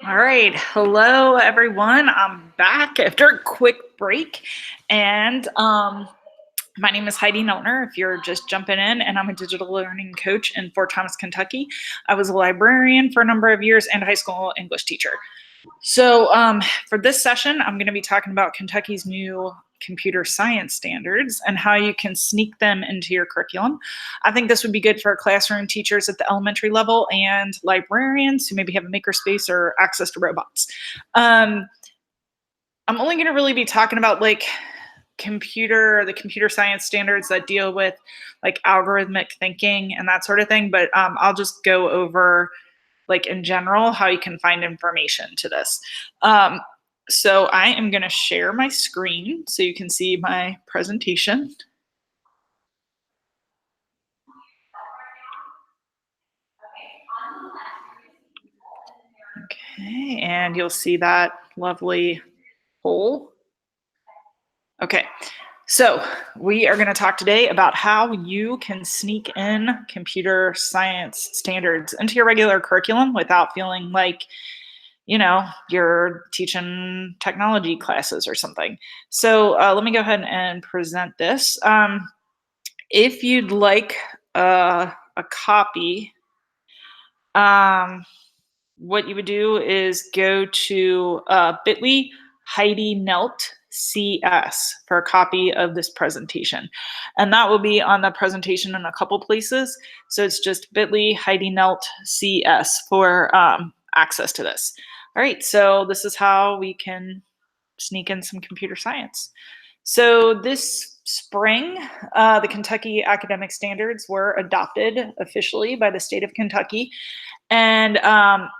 All right. Hello, everyone. I'm back after a quick break. And my name is Heidi Neltner, if you're just jumping in, and I'm a digital learning coach in Fort Thomas, Kentucky. I was a librarian for a number of years and a high school English teacher. So for this session, I'm going to be talking about Kentucky's new computer science standards and how you can sneak them into your curriculum. I think this would be good for classroom teachers at the elementary level and librarians who maybe have a makerspace or access to robots. I'm only going to really be talking about like the computer science standards that deal with like algorithmic thinking and that sort of thing, but I'll just go over like in general how you can find information to this. So I am going to share my screen so you can see my presentation. Okay, and you'll see that lovely poll. Okay, so we are going to talk today about how you can sneak in computer science standards into your regular curriculum without feeling like, you know, you're teaching technology classes or something. So let me go ahead and present this. If you'd like a copy, what you would do is go to bit.ly Heidi Nelt CS for a copy of this presentation. And that will be on the presentation in a couple places. So it's just bit.ly Heidi Nelt CS for access to this. All right, so this is how we can sneak in some computer science. So this spring, the Kentucky academic standards were adopted officially by the state of Kentucky. And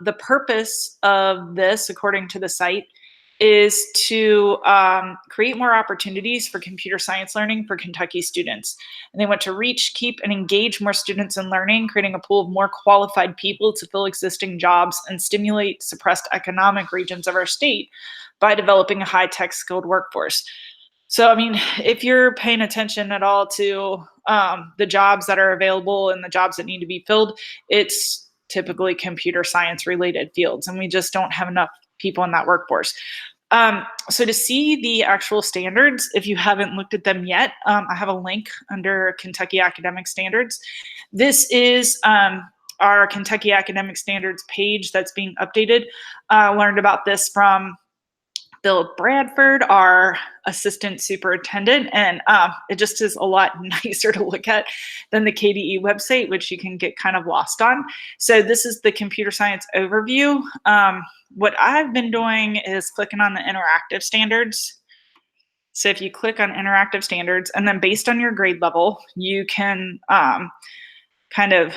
the purpose of this, according to the site, is to create more opportunities for computer science learning for Kentucky students. And they want to reach, keep, and engage more students in learning, creating a pool of more qualified people to fill existing jobs and stimulate suppressed economic regions of our state by developing a high-tech skilled workforce. So, I mean, if you're paying attention at all to the jobs that are available and the jobs that need to be filled, it's typically computer science related fields, and we just don't have enough people in that workforce. So to see the actual standards, if you haven't looked at them yet, I have a link under Kentucky Academic Standards. This is our Kentucky Academic Standards page that's being updated. Learned about this from Bill Bradford, our assistant superintendent, and it just is a lot nicer to look at than the KDE website, which you can get kind of lost on. So this is the computer science overview. What I've been doing is clicking on the interactive standards. So if you click on interactive standards, and then based on your grade level, you can kind of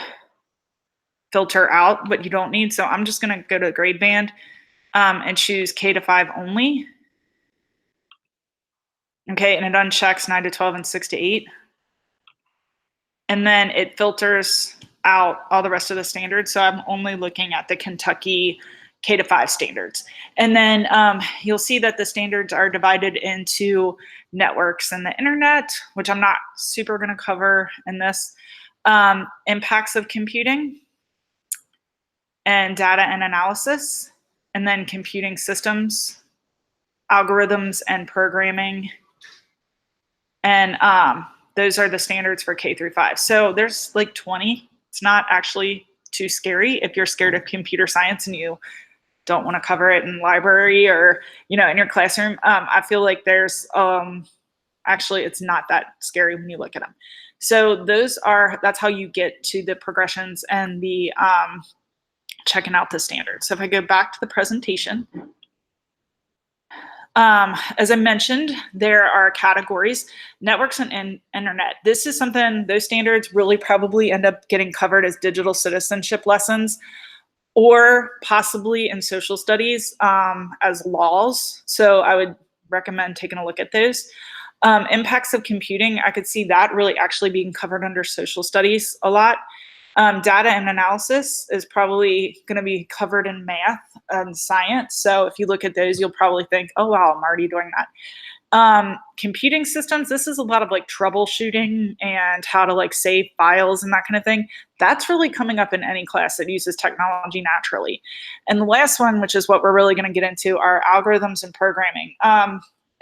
filter out what you don't need. So I'm just going to go to the grade band and choose K to 5 only. Okay, and it unchecks 9 to 12 and 6 to 8. And then it filters out all the rest of the standards. So I'm only looking at the Kentucky K to 5 standards. And then you'll see that the standards are divided into networks and the internet, which I'm not super going to cover in this, impacts of computing, and data and analysis, and then computing systems, algorithms, and programming. And those are the standards for K through 5. So there's like 20. It's not actually too scary if you're scared of computer science and you don't want to cover it in library or, you know, in your classroom. I feel like there's actually, it's not that scary when you look at them. So that's how you get to the progressions and the checking out the standards. So if I go back to the presentation, as I mentioned, there are categories, networks and internet. This is something, those standards really probably end up getting covered as digital citizenship lessons or possibly in social studies as laws. So I would recommend taking a look at those. Impacts of computing, I could see that really actually being covered under social studies a lot. Data and analysis is probably going to be covered in math and science. So if you look at those, you'll probably think, oh, wow, I'm already doing that. Computing systems, this is a lot of like troubleshooting and how to like save files and that kind of thing. That's really coming up in any class that uses technology naturally. And the last one, which is what we're really going to get into, are algorithms and programming.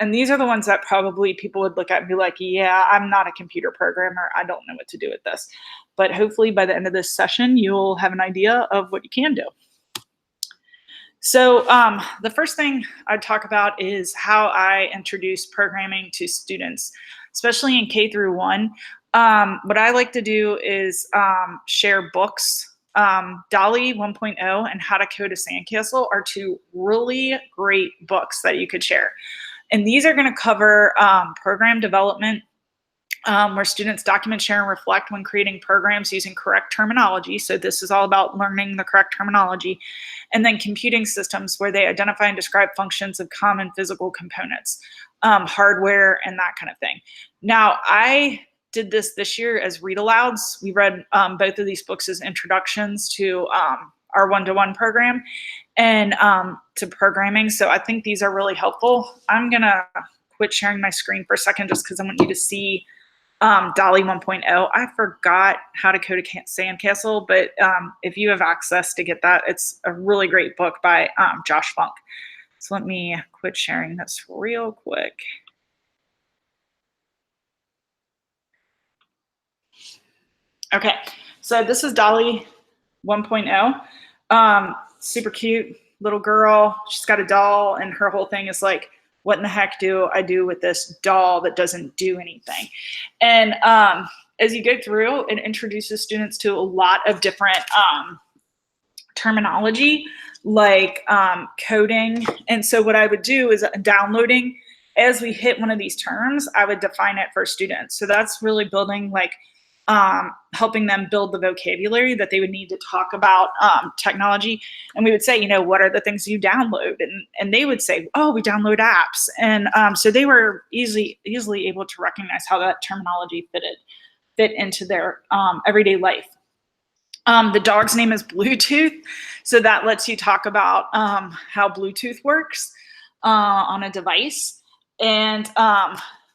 And these are the ones that probably people would look at and be like, yeah, I'm not a computer programmer. I don't know what to do with this. But hopefully by the end of this session, you'll have an idea of what you can do. So the first thing I'd talk about is how I introduce programming to students, especially in K through 1. What I like to do is share books. DALL-E 1.0 and How to Code a Sandcastle are 2 really great books that you could share. And these are going to cover program development, where students document, share, and reflect when creating programs using correct terminology. So this is all about learning the correct terminology. And then computing systems, where they identify and describe functions of common physical components, hardware, and that kind of thing. Now, I did this year as read-alouds. We read both of these books as introductions to our one-to-one program and to programming. So I think these are really helpful. I'm going to quit sharing my screen for a second just because I want you to see DALL-E 1.0. I forgot How to Code a Sandcastle, but if you have access to get that, it's a really great book by Josh Funk. So let me quit sharing this real quick. Okay, so this is DALL-E 1.0. Super cute little girl. She's got a doll, and her whole thing is like, what in the heck do I do with this doll that doesn't do anything? And as you go through, it introduces students to a lot of different terminology, like coding. And so what I would do is downloading, as we hit one of these terms, I would define it for students. So that's really building like helping them build the vocabulary that they would need to talk about technology. And we would say, you know, what are the things you download? And they would say, oh, we download apps. And so they were easily able to recognize how that terminology fit into their everyday life. The dog's name is Bluetooth. So that lets you talk about how Bluetooth works on a device. And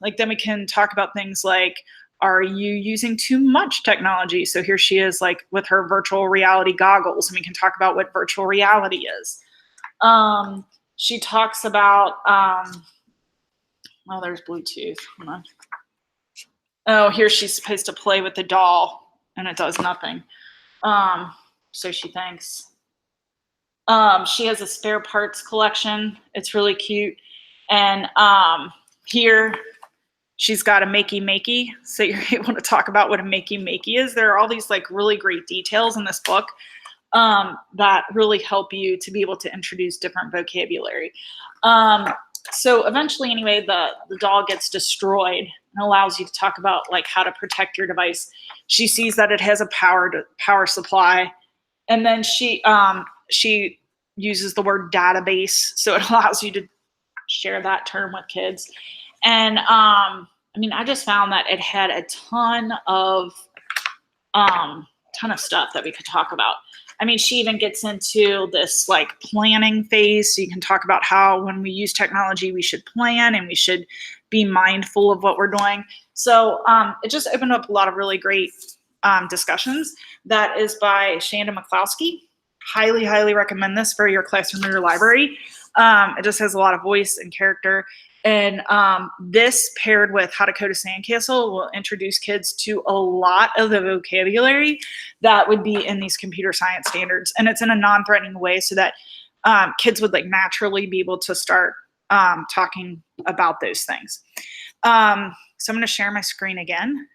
like then we can talk about things like, are you using too much technology? So here she is like with her virtual reality goggles, and we can talk about what virtual reality is. She talks about, oh, there's Bluetooth. Hold on. Oh, here she's supposed to play with the doll, and it does nothing. So she thinks. She has a spare parts collection. It's really cute. And here, she's got a makey, so you're able to talk about what a makey is. There are all these like really great details in this book that really help you to be able to introduce different vocabulary. So eventually, anyway, the doll gets destroyed and allows you to talk about like how to protect your device. She sees that it has a power supply, and then she uses the word database, so it allows you to share that term with kids. And I mean, I just found that it had a ton of stuff that we could talk about. I mean, she even gets into this like planning phase. So you can talk about how when we use technology, we should plan and we should be mindful of what we're doing. So it just opened up a lot of really great discussions. That is by Shanda McCloskey. Highly, highly recommend this for your classroom or your library. It just has a lot of voice and character. And this paired with How to Code a Sandcastle will introduce kids to a lot of the vocabulary that would be in these computer science standards. And it's in a non-threatening way so that kids would like naturally be able to start talking about those things. So I'm going to share my screen again.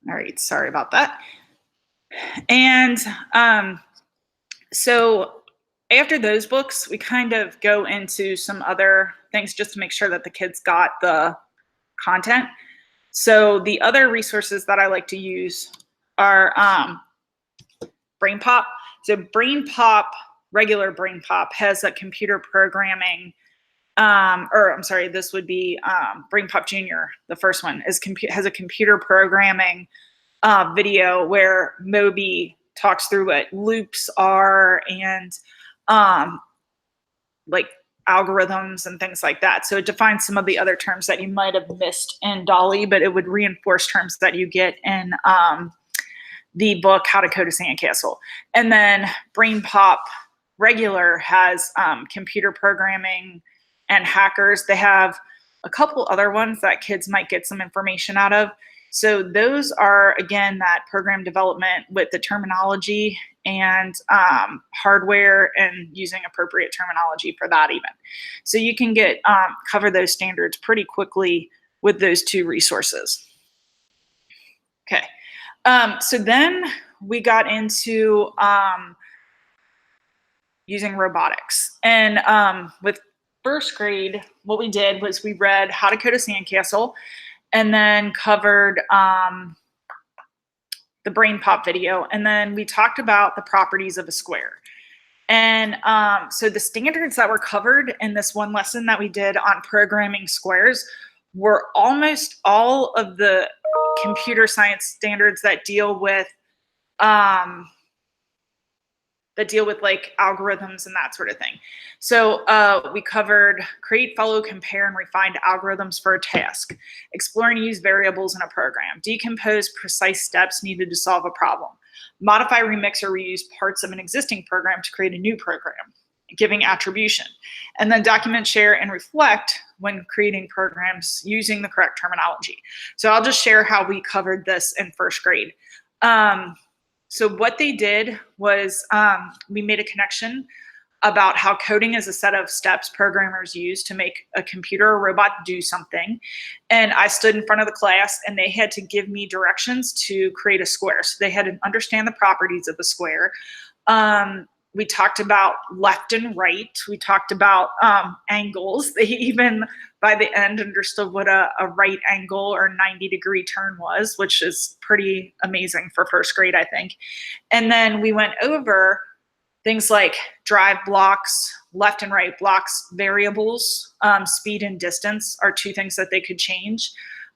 All right, sorry about that. And so after those books, we kind of go into some other things just to make sure that the kids got the content. So the other resources that I like to use are BrainPop. So BrainPop, regular BrainPop, has a computer programming or I'm sorry, this would be Brain Pop Junior. The first one has a computer programming video where Moby talks through what loops are and like algorithms and things like that. So it defines some of the other terms that you might have missed in Dolly, but it would reinforce terms that you get in the book How to Code a Sandcastle. And then Brain Pop Regular has computer programming and hackers. They have a couple other ones that kids might get some information out of. So those are, again, that program development with the terminology and hardware and using appropriate terminology for that even. So you can get cover those standards pretty quickly with those two resources. Okay, so then we got into using robotics. And with first grade, what we did was we read How to Code a Sandcastle, and then covered the Brain Pop video, and then we talked about the properties of a square. And so the standards that were covered in this one lesson that we did on programming squares were almost all of the computer science standards that deal with like algorithms and that sort of thing. So we covered create, follow, compare, and refined algorithms for a task, explore and use variables in a program, decompose precise steps needed to solve a problem, modify, remix, or reuse parts of an existing program to create a new program, giving attribution, and then document, share, and reflect when creating programs using the correct terminology. So I'll just share how we covered this in first grade. So what they did was we made a connection about how coding is a set of steps programmers use to make a computer or robot do something. And I stood in front of the class and they had to give me directions to create a square. So they had to understand the properties of the square. We talked about left and right. We talked about angles. They even, by the end, understood what a right angle or 90-degree turn was, which is pretty amazing for first grade, I think. And then we went over things like drive blocks, left and right blocks, variables, speed and distance are two things that they could change,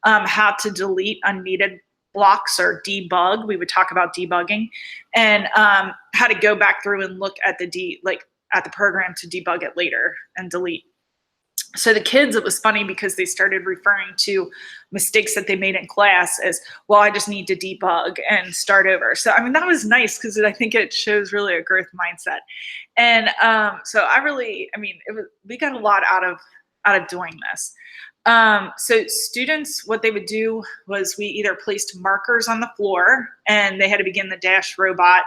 how to delete unneeded blocks or debug. We would talk about debugging, and how to go back through and look at the program to debug it later and delete. So the kids, it was funny because they started referring to mistakes that they made in class as, well, I just need to debug and start over. So, I mean, that was nice because I think it shows really a growth mindset. And so we got a lot out of doing this. So students, what they would do was we either placed markers on the floor and they had to begin the dash robot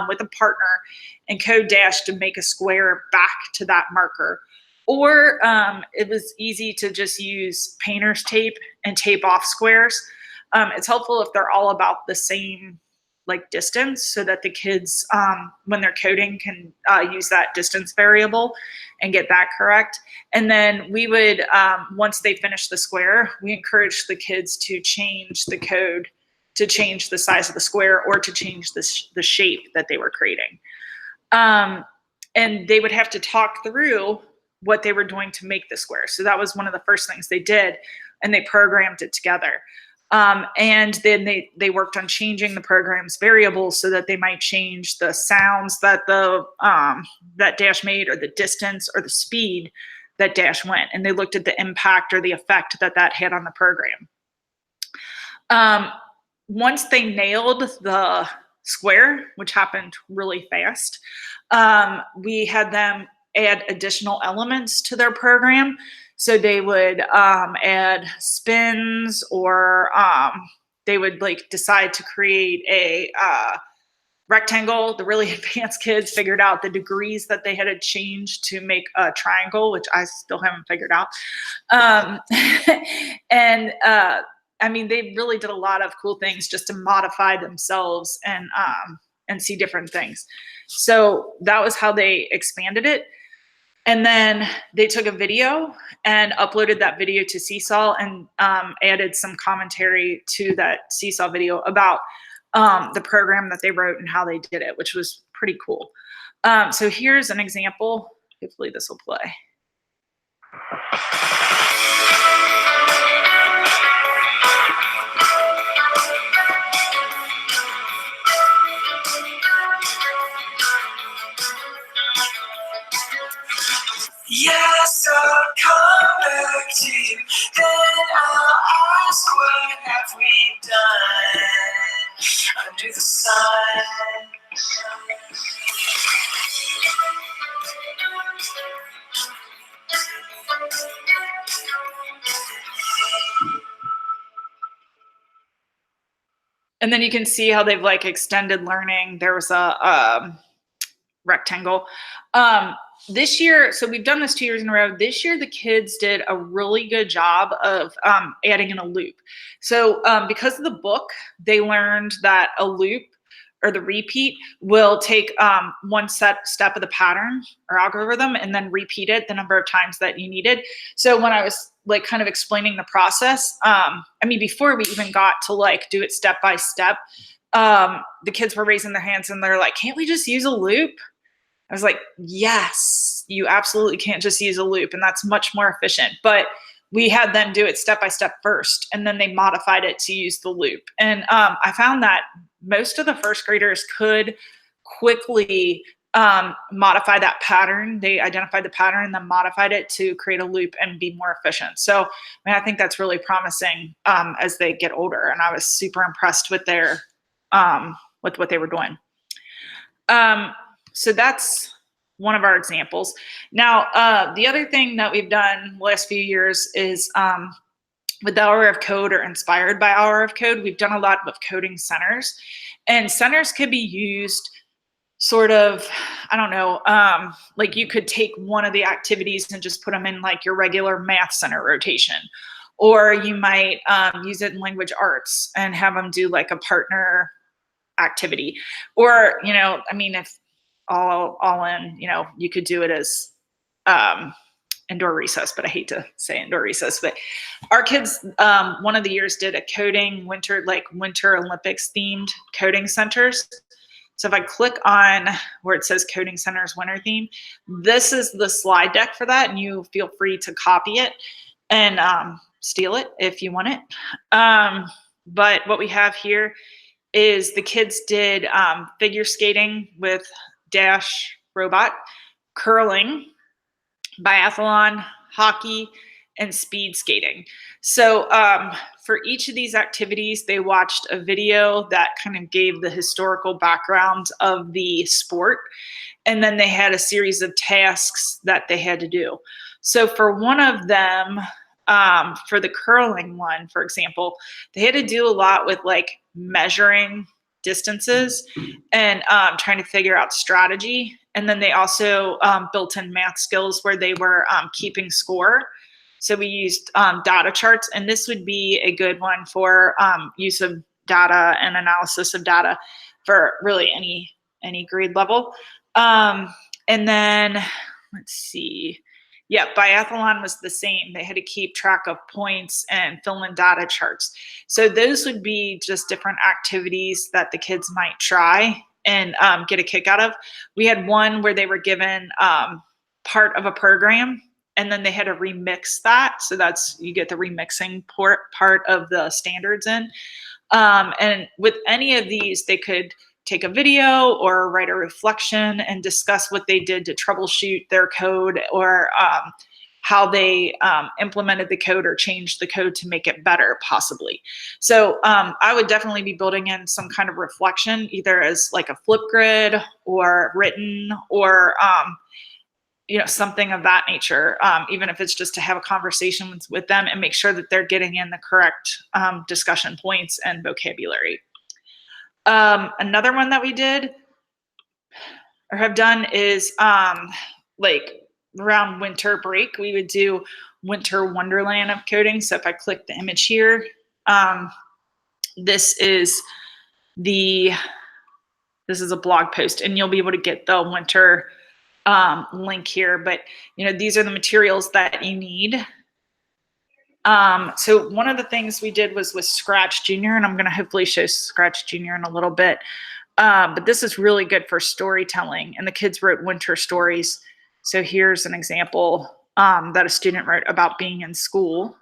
with a partner and code dash to make a square back to that marker. Or it was easy to just use painter's tape and tape off squares. It's helpful if they're all about the same distance so that the kids, when they're coding, can use that distance variable and get that correct. And then we would, once they finish the square, we encourage the kids to change the code to change the size of the square or to change the shape that they were creating. And they would have to talk through what they were doing to make the square. So that was one of the first things they did, and they programmed it together. And then they worked on changing the program's variables so that they might change the sounds that that dash made, or the distance, or the speed that dash went. And they looked at the impact or the effect that had on the program. Once they nailed the square, which happened really fast, we had them add additional elements to their program. So they would add spins, or they would decide to create a rectangle. The really advanced kids figured out the degrees that they had to change to make a triangle, which I still haven't figured out. And I mean, they really did a lot of cool things just to modify themselves and see different things. So that was how they expanded it. And then they took a video and uploaded that video to Seesaw and added some commentary to that Seesaw video about the program that they wrote and how they did it, which was pretty cool. So here's an example. Hopefully this will play. And then you can see how they've like extended learning. There was a rectangle. This year, so we've done this 2 years in a row. This year, the kids did a really good job of adding in a loop. So because of the book, they learned that a loop or the repeat will take one step of the pattern or algorithm and then repeat it the number of times that you needed. So when I was like kind of explaining the process, I mean, before we even got to like do it step by step, the kids were raising their hands and they're like, can't we just use a loop? I was like, yes, you absolutely can't just use a loop, and that's much more efficient. But we had them do it step by step first, and then they modified it to use the loop. And I found that most of the first graders could quickly modify that pattern. They identified the pattern and then modified it to create a loop and be more efficient. So I mean, I think that's really promising as they get older. And I was super impressed with their with what they were doing. So that's one of our examples. Now, the other thing that we've done the last few years is with the Hour of Code or inspired by Hour of Code, we've done a lot of coding centers. And centers could be used sort of, I don't know, like you could take one of the activities and just put them in like your regular math center rotation. Or you might use it in language arts and have them do like a partner activity. Or, you know, I mean, if all in, you know, you could do it as indoor recess, but I hate to say indoor recess. But our kids, one of the years did a coding winter Olympics themed coding centers. So if I click on where it says coding centers winter theme, this is the slide deck for that, and you feel free to copy it and steal it if you want it. But what we have here is the kids did figure skating with Dash robot, curling, biathlon, hockey, and speed skating. So for each of these activities, they watched a video that kind of gave the historical background of the sport. And then they had a series of tasks that they had to do. So for one of them, for the curling one, for example, they had to do a lot with like measuring distances and trying to figure out strategy. And then they also built in math skills where they were keeping score. So we used data charts, and this would be a good one for use of data and analysis of data for really any grade level. And then let's see. Yeah, biathlon was the same. They had to keep track of points and fill in data charts. So those would be just different activities that the kids might try and get a kick out of. We had one where they were given part of a program, and then they had to remix that. So that's, you get the remixing part of the standards in. And with any of these, they could take a video or write a reflection and discuss what they did to troubleshoot their code, or how they implemented the code or changed the code to make it better, possibly. So I would definitely be building in some kind of reflection, either as like a Flipgrid or written, or you know, something of that nature, even if it's just to have a conversation with them and make sure that they're getting in the correct discussion points and vocabulary. Another one that we did or have done is like around winter break, we would do winter wonderland of coding. So if I click the image here, this is a blog post, and you'll be able to get the winter link here. But you know, these are the materials that you need. So one of the things we did was with Scratch Junior, and I'm going to hopefully show Scratch Junior in a little bit. But this is really good for storytelling, and the kids wrote winter stories. So here's an example that a student wrote about being in school.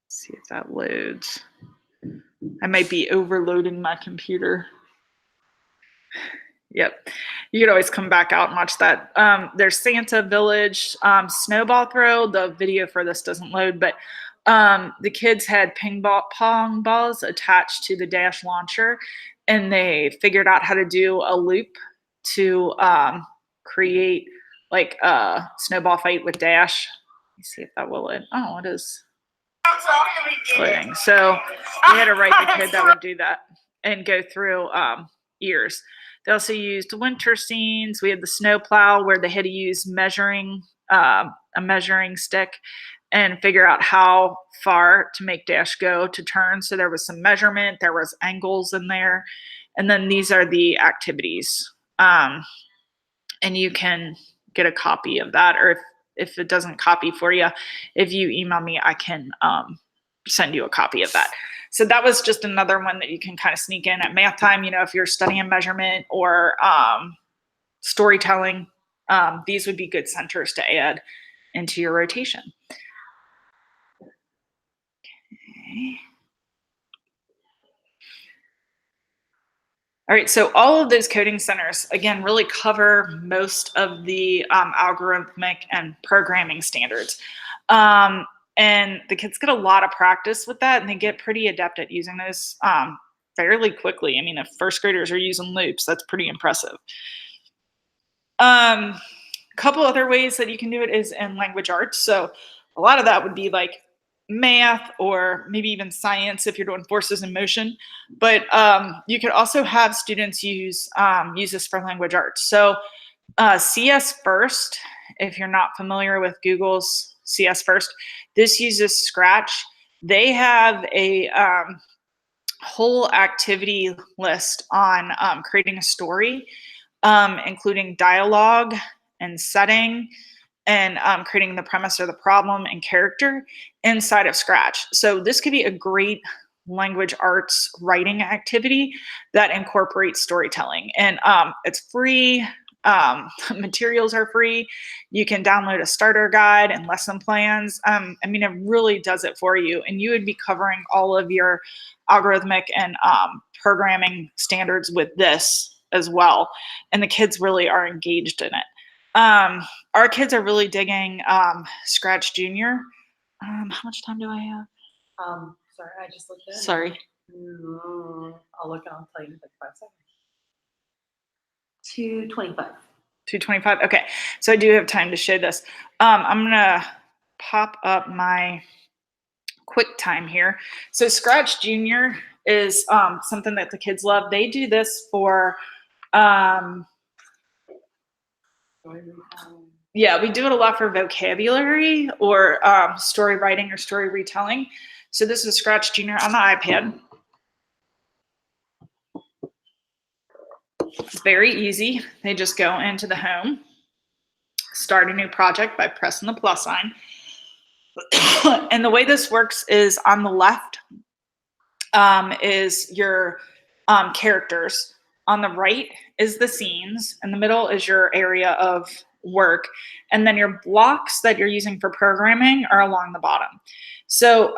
Let's see if that loads. I might be overloading my computer. Yep. You could always come back out and watch that. There's Santa Village snowball throw. The video for this doesn't load, but the kids had pong balls attached to the Dash launcher, and they figured out how to do a loop to create like a snowball fight with Dash. me see if that will it. Oh, it is loading. So we had to write the code that would do that and go through years. They also used winter scenes. We had the snow plow where they had to use a measuring stick and figure out how far to make Dash go to turn. So there was some measurement, there was angles in there. And then these are the activities. And you can get a copy of that, or if it doesn't copy for you, if you email me, I can send you a copy of that. So that was just another one that you can kind of sneak in at math time. You know, if you're studying measurement or storytelling, these would be good centers to add into your rotation. Okay. All right, so all of those coding centers, again, really cover most of the algorithmic and programming standards. And the kids get a lot of practice with that, and they get pretty adept at using those fairly quickly. I mean, if first graders are using loops, that's pretty impressive. A couple other ways that you can do it is in language arts. So a lot of that would be like math or maybe even science if you're doing forces in motion. But you could also have students use this for language arts. So CS First, if you're not familiar with Google's CS First, this uses Scratch. They have a whole activity list on creating a story, including dialogue and setting and creating the premise or the problem and character inside of Scratch. So this could be a great language arts writing activity that incorporates storytelling. And it's free. Materials are free. You can download a starter guide and lesson plans. I mean, it really does it for you. And you would be covering all of your algorithmic and programming standards with this as well. And the kids really are engaged in it. Our kids are really digging Scratch Junior. How much time do I have? Sorry, I just looked at it. Sorry. I'll look and I'll tell you in like 5 seconds. 2:25. 2:25. Okay, so I do have time to show this. I'm gonna pop up my quick time here. So Scratch Junior is something that the kids love. They do this for yeah, we do it a lot for vocabulary or story writing or story retelling. So this is Scratch Junior on the iPad. It's very easy. They just go into the home, start a new project by pressing the plus sign. And the way this works is on the left is your characters. On the right is the scenes. In the middle is your area of work. And then your blocks that you're using for programming are along the bottom. So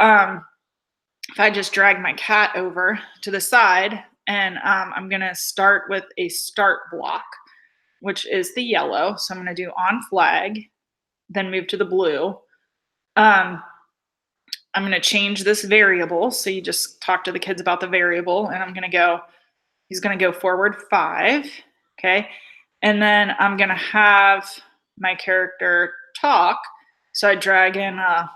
if I just drag my cat over to the side, and I'm going to start with a start block, which is the yellow. So I'm going to do on flag, then move to the blue. I'm going to change this variable. So you just talk to the kids about the variable, and I'm going to go, he's going to go forward 5. Okay. And then I'm going to have my character talk. So I drag in a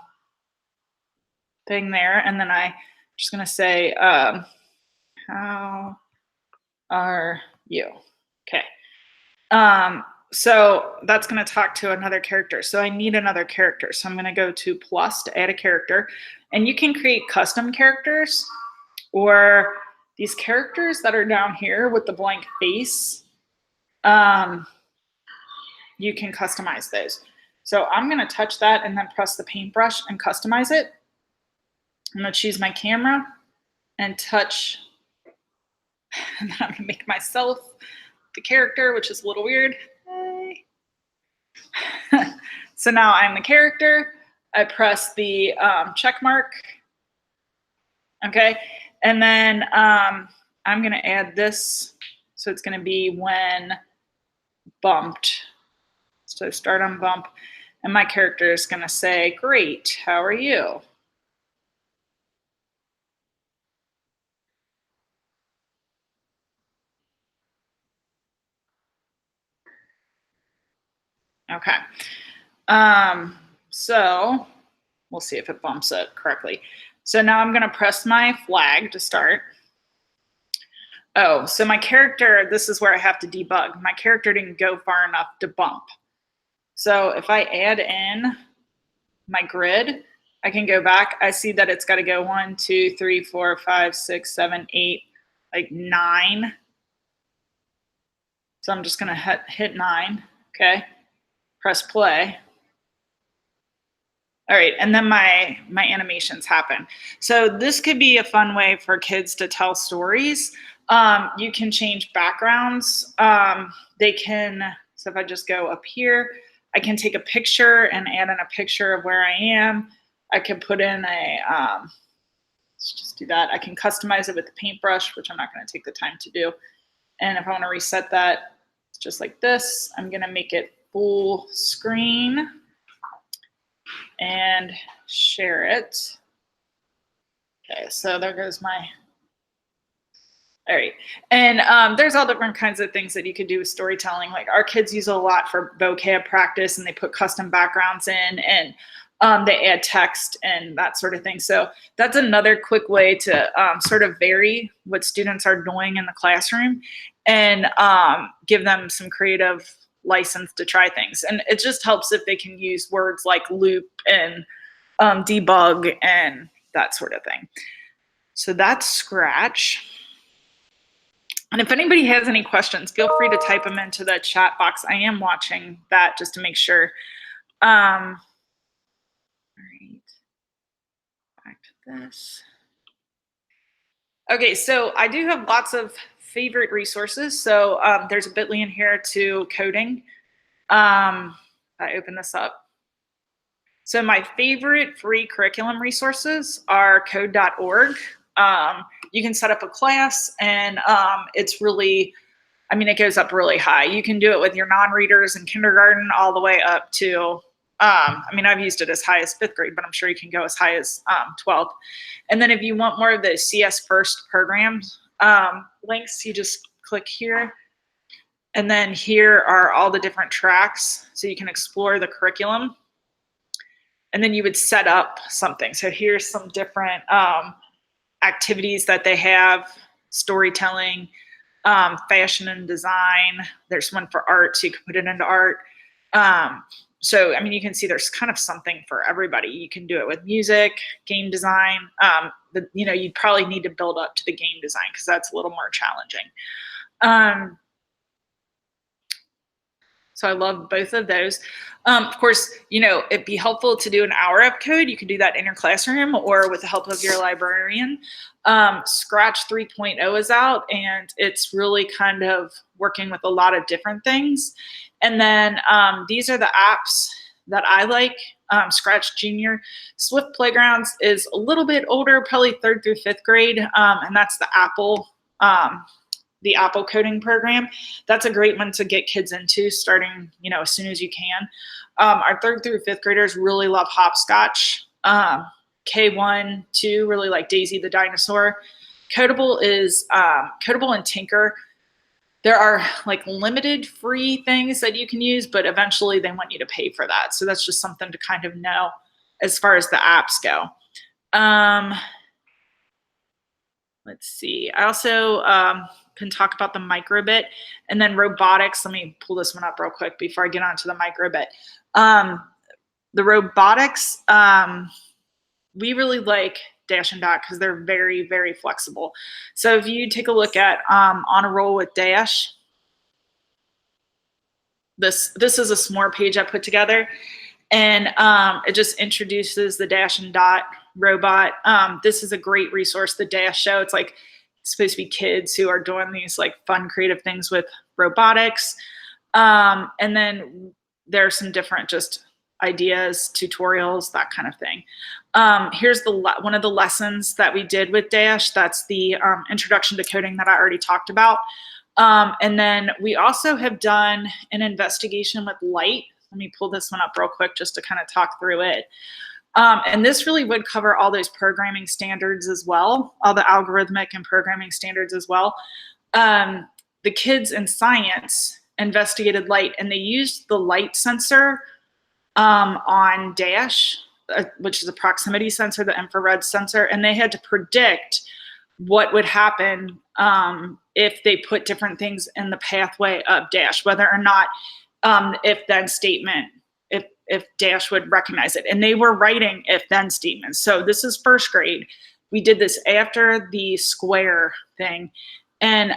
thing there, and then I'm just going to say, how are you? Okay. So that's going to talk to another character. So I need another character. So I'm going to go to plus to add a character, and you can create custom characters or these characters that are down here with the blank face. You can customize those. So I'm going to touch that and then press the paintbrush and customize it. I'm going to choose my camera and touch, and then I'm going to make myself the character, which is a little weird. So now I'm the character. I press the check mark. Okay. And then I'm going to add this. So it's going to be when bumped. So start on bump. And my character is going to say, great, how are you? Okay. So we'll see if it bumps it correctly. So now I'm going to press my flag to start. Oh, so my character, this is where I have to debug. My character didn't go far enough to bump. So if I add in my grid, I can go back. I see that it's got to go 1, 2, 3, 4, 5, 6, 7, 8, like 9. So I'm just going to hit 9. Okay. Press play. All right, and then my animations happen. So this could be a fun way for kids to tell stories. You can change backgrounds. They can, so if I just go up here, I can take a picture and add in a picture of where I am. I can put in a, let's just do that. I can customize it with the paintbrush, which I'm not going to take the time to do. And if I want to reset that, it's just like this. I'm going to make it full screen and share it. Okay, so there goes my, all right. And there's all different kinds of things that you could do with storytelling. Like our kids use a lot for vocab practice, and they put custom backgrounds in, and they add text and that sort of thing. So that's another quick way to sort of vary what students are doing in the classroom and give them some creative license to try things. And it just helps if they can use words like loop and debug and that sort of thing. So that's Scratch. And if anybody has any questions, feel free to type them into the chat box. I am watching that just to make sure. All right, back to this. Okay, so I do have lots of favorite resources. So there's a bit.ly in here to coding. I open this up. So my favorite free curriculum resources are code.org. You can set up a class, and it's really, I mean, it goes up really high. You can do it with your non-readers in kindergarten all the way up to, I mean, I've used it as high as 5th grade, but I'm sure you can go as high as 12th. And then if you want more of the CS First programs links, you just click here. And then here are all the different tracks, so you can explore the curriculum. And then you would set up something. So here's some different activities that they have: storytelling, fashion and design. There's one for art, so you can put it into art. So, I mean, you can see there's kind of something for everybody. You can do it with music, game design. You know, you'd probably need to build up to the game design because that's a little more challenging. So I love both of those. Of course, you know, it'd be helpful to do an hour of code. You can do that in your classroom or with the help of your librarian. Scratch 3.0 is out, and it's really kind of working with a lot of different things. And then these are the apps that I like. Scratch Junior. Swift Playgrounds is a little bit older, probably 3rd through 5th grade, and that's the Apple coding program. That's a great one to get kids into, starting, you know, as soon as you can. Our 3rd through 5th graders really love Hopscotch. K1, 2 really like Daisy the Dinosaur. Codable is Codable and Tinker. There are like limited free things that you can use, but eventually they want you to pay for that. So that's just something to kind of know as far as the apps go. Let's see. I also can talk about the microbit, and then robotics. Let me pull this one up real quick before I get onto the microbit. The robotics, we really like Dash and Dot because they're very, very flexible. So if you take a look at On a Roll with Dash, this is a s'more page I put together, and it just introduces the Dash and Dot robot. This is a great resource, the Dash Show. It's like, it's supposed to be kids who are doing these like fun, creative things with robotics. And then there are some different just ideas, tutorials, that kind of thing. Here's one of the lessons that we did with Dash. That's the introduction to coding that I already talked about. And then we also have done an investigation with Light. Let me pull this one up real quick just to kind of talk through it. And this really would cover all those programming standards as well, all the algorithmic and programming standards as well. The kids in science investigated light, and they used the light sensor on Dash, which is a proximity sensor, the infrared sensor, and they had to predict what would happen if they put different things in the pathway of Dash, whether or not if then statement, if Dash would recognize it. And they were writing if then statements. So this is first grade. We did this after the Square thing. And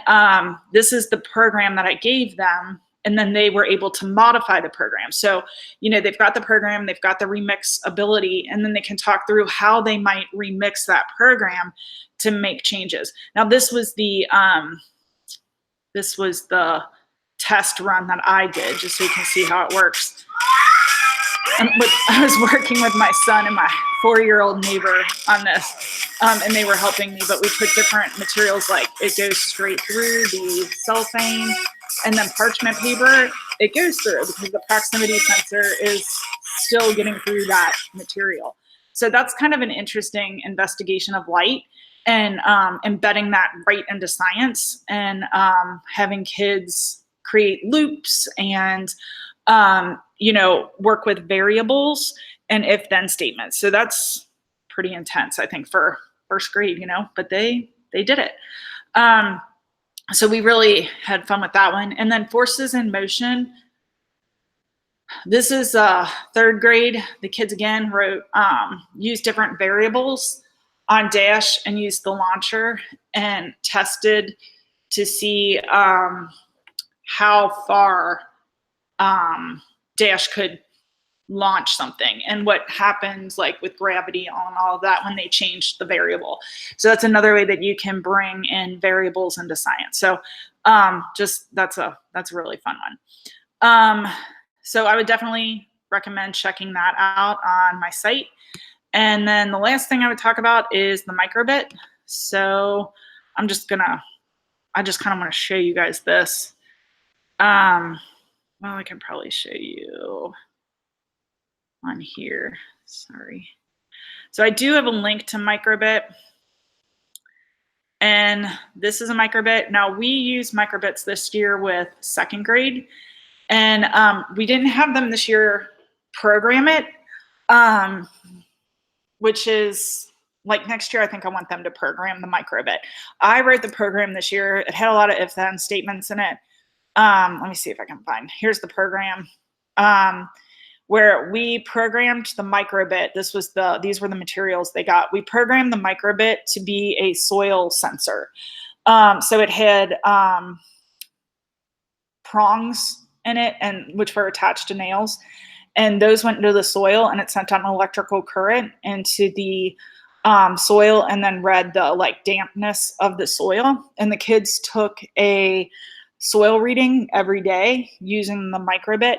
this is the program that I gave them. And then they were able to modify the program. So, you know, they've got the program, they've got the remix ability, and then they can talk through how they might remix that program to make changes. Now, this was the test run that I did, just so you can see how it works. And I was working with my son and my 4-year-old neighbor on this, and they were helping me, but we put different materials, like it goes straight through the cellophane, and then parchment paper, it goes through because the proximity sensor is still getting through that material. So that's kind of an interesting investigation of light, and embedding that right into science, and having kids create loops and you know, work with variables and if then statements. So that's pretty intense, I think, for first grade, you know, but they did it. So we really had fun with that one. And then forces in motion. This is third grade. The kids again wrote, used different variables on Dash and used the launcher and tested to see how far Dash could launch something and what happens like with gravity on all of that when they change the variable. So that's another way that you can bring in variables into science. So just that's a really fun one. So I would definitely recommend checking that out on my site. And then the last thing I would talk about is the microbit. So I just kind of want to show you guys this. Well, I can probably show you on here. Sorry. So I do have a link to microbit. And this is a microbit. Now we use microbits this year with second grade. And we didn't have them this year program it, which is like next year, I think I want them to program the microbit. I wrote the program this year. It had a lot of if-then statements in it. Let me see if I can find, here's the program where we programmed the microbit. These were the materials they got. We programmed the microbit to be a soil sensor. So it had prongs in it, and which were attached to nails. And those went into the soil and it sent out an electrical current into the soil and then read the like dampness of the soil. And the kids took a soil reading every day using the microbit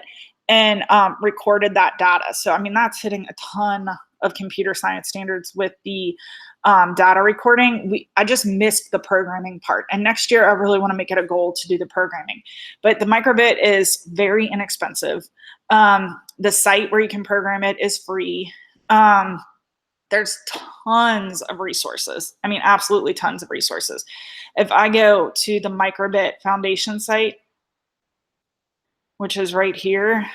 and recorded that data. So, I mean, that's hitting a ton of computer science standards with the data recording. I just missed the programming part. And next year, I really want to make it a goal to do the programming. But the microbit is very inexpensive. The site where you can program it is free. There's tons of resources. I mean, absolutely tons of resources. If I go to the Microbit Foundation site, which is right here,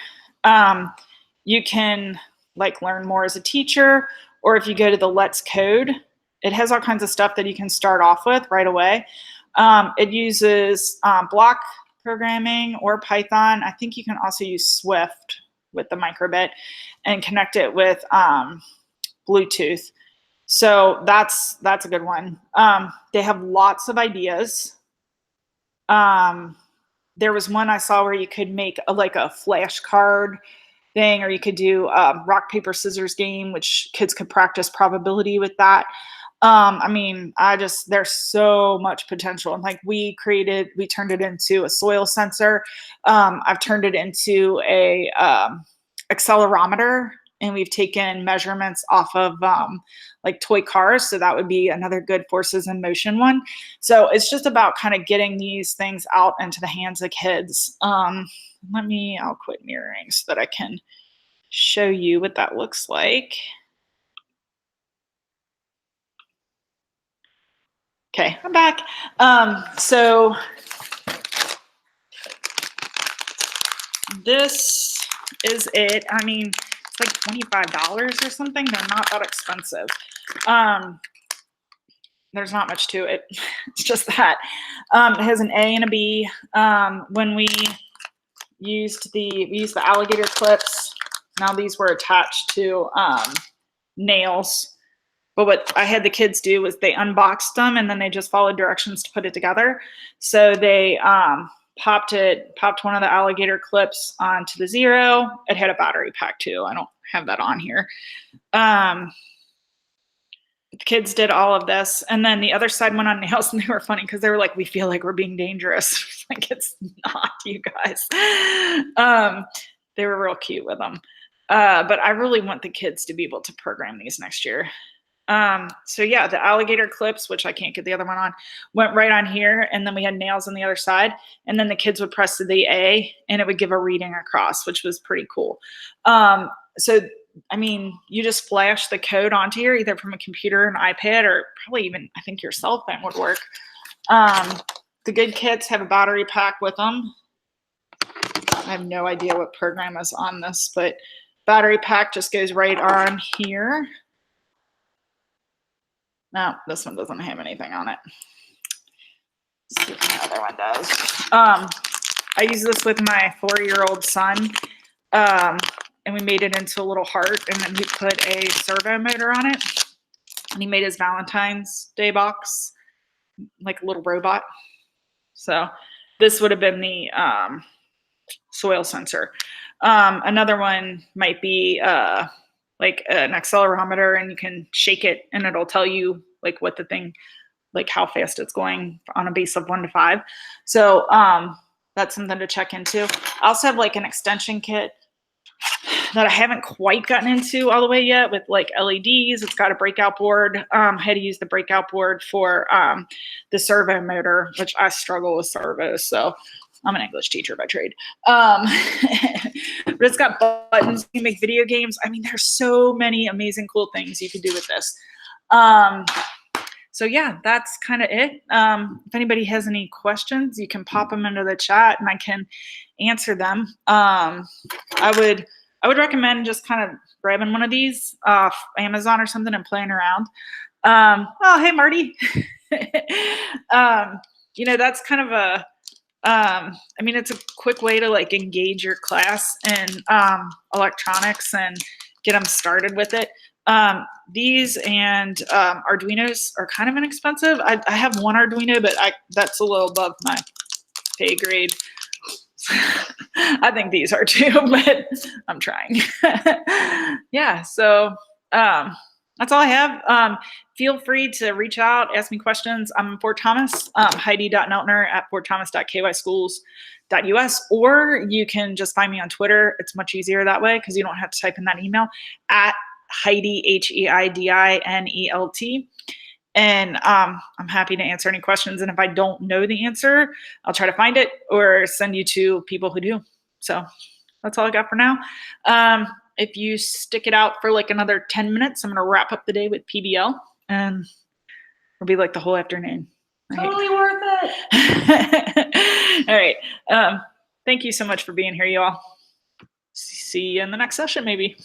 you can like learn more as a teacher, or if you go to the Let's Code, it has all kinds of stuff that you can start off with right away. It uses block programming or Python. I think you can also use Swift with the microbit and connect it with Bluetooth. So that's a good one. They have lots of ideas. There was one I saw where you could make like a flashcard thing, or you could do a rock, paper, scissors game, which kids could practice probability with that. I mean, there's so much potential. And like we turned it into a soil sensor. I've turned it into a accelerometer, and we've taken measurements off of like toy cars. So that would be another good forces in motion one. So it's just about kind of getting these things out into the hands of kids. I'll quit mirroring so that I can show you what that looks like. Okay, I'm back. So this is it. I mean, $25 or something. They're not that expensive. There's not much to it. It's just that. It has an A and a B. When we used the alligator clips, now these were attached to nails. But what I had the kids do was they unboxed them and then they just followed directions to put it together. So they popped one of the alligator clips onto the Zero. It had a battery pack too. I don't have that on here. The kids did all of this, and then the other side went on nails, and they were funny because they were like, we feel like we're being dangerous. Like, it's not, you guys. They were real cute with them. But I really want the kids to be able to program these next year. So yeah, the alligator clips, which I can't get the other one on, went right on here, and then we had nails on the other side, and then the kids would press the A and it would give a reading across, which was pretty cool. So I mean, you just flash the code onto here, either from a computer, an iPad, or probably even, I think your cell phone would work. The good kits have a battery pack with them. I have no idea what program is on this, but battery pack just goes right on here. No, this one doesn't have anything on it. Let's see if the other one does. I use this with my 4-year-old son. And we made it into a little heart, and then we put a servo motor on it. And he made his Valentine's Day box, like a little robot. So this would have been the soil sensor. Another one might be like an accelerometer, and you can shake it, and it'll tell you like what the thing, like how fast it's going on a base of 1 to 5. So that's something to check into. I also have like an extension kit that I haven't quite gotten into all the way yet with like LEDs. It's got a breakout board. I had to use the breakout board for the servo motor, which I struggle with servos. So I'm an English teacher by trade. But it's got buttons. You can make video games. I mean, there's so many amazing cool things you can do with this. So yeah, that's kind of it. If anybody has any questions, you can pop them into the chat and I can answer them. I would recommend just kind of grabbing one of these off Amazon or something and playing around. Oh, hey, Marty. You know, that's kind of a, I mean, it's a quick way to like engage your class in electronics and get them started with it. These and Arduinos are kind of inexpensive. I have one Arduino, but that's a little above my pay grade. I think these are too, but I'm trying. Yeah, so that's all I have. Feel free to reach out, ask me questions. I'm in Fort Thomas, heidi.neltner@fortthomas.kyschools.us, or you can just find me on Twitter. It's much easier that way because you don't have to type in that email, at Heidi, HEIDINELT. And I'm happy to answer any questions. And if I don't know the answer, I'll try to find it or send you to people who do. So that's all I got for now. If you stick it out for like another 10 minutes, I'm going to wrap up the day with PBL and it'll be like the whole afternoon. Totally worth it. All right. Thank you so much for being here, you all. See you in the next session, maybe.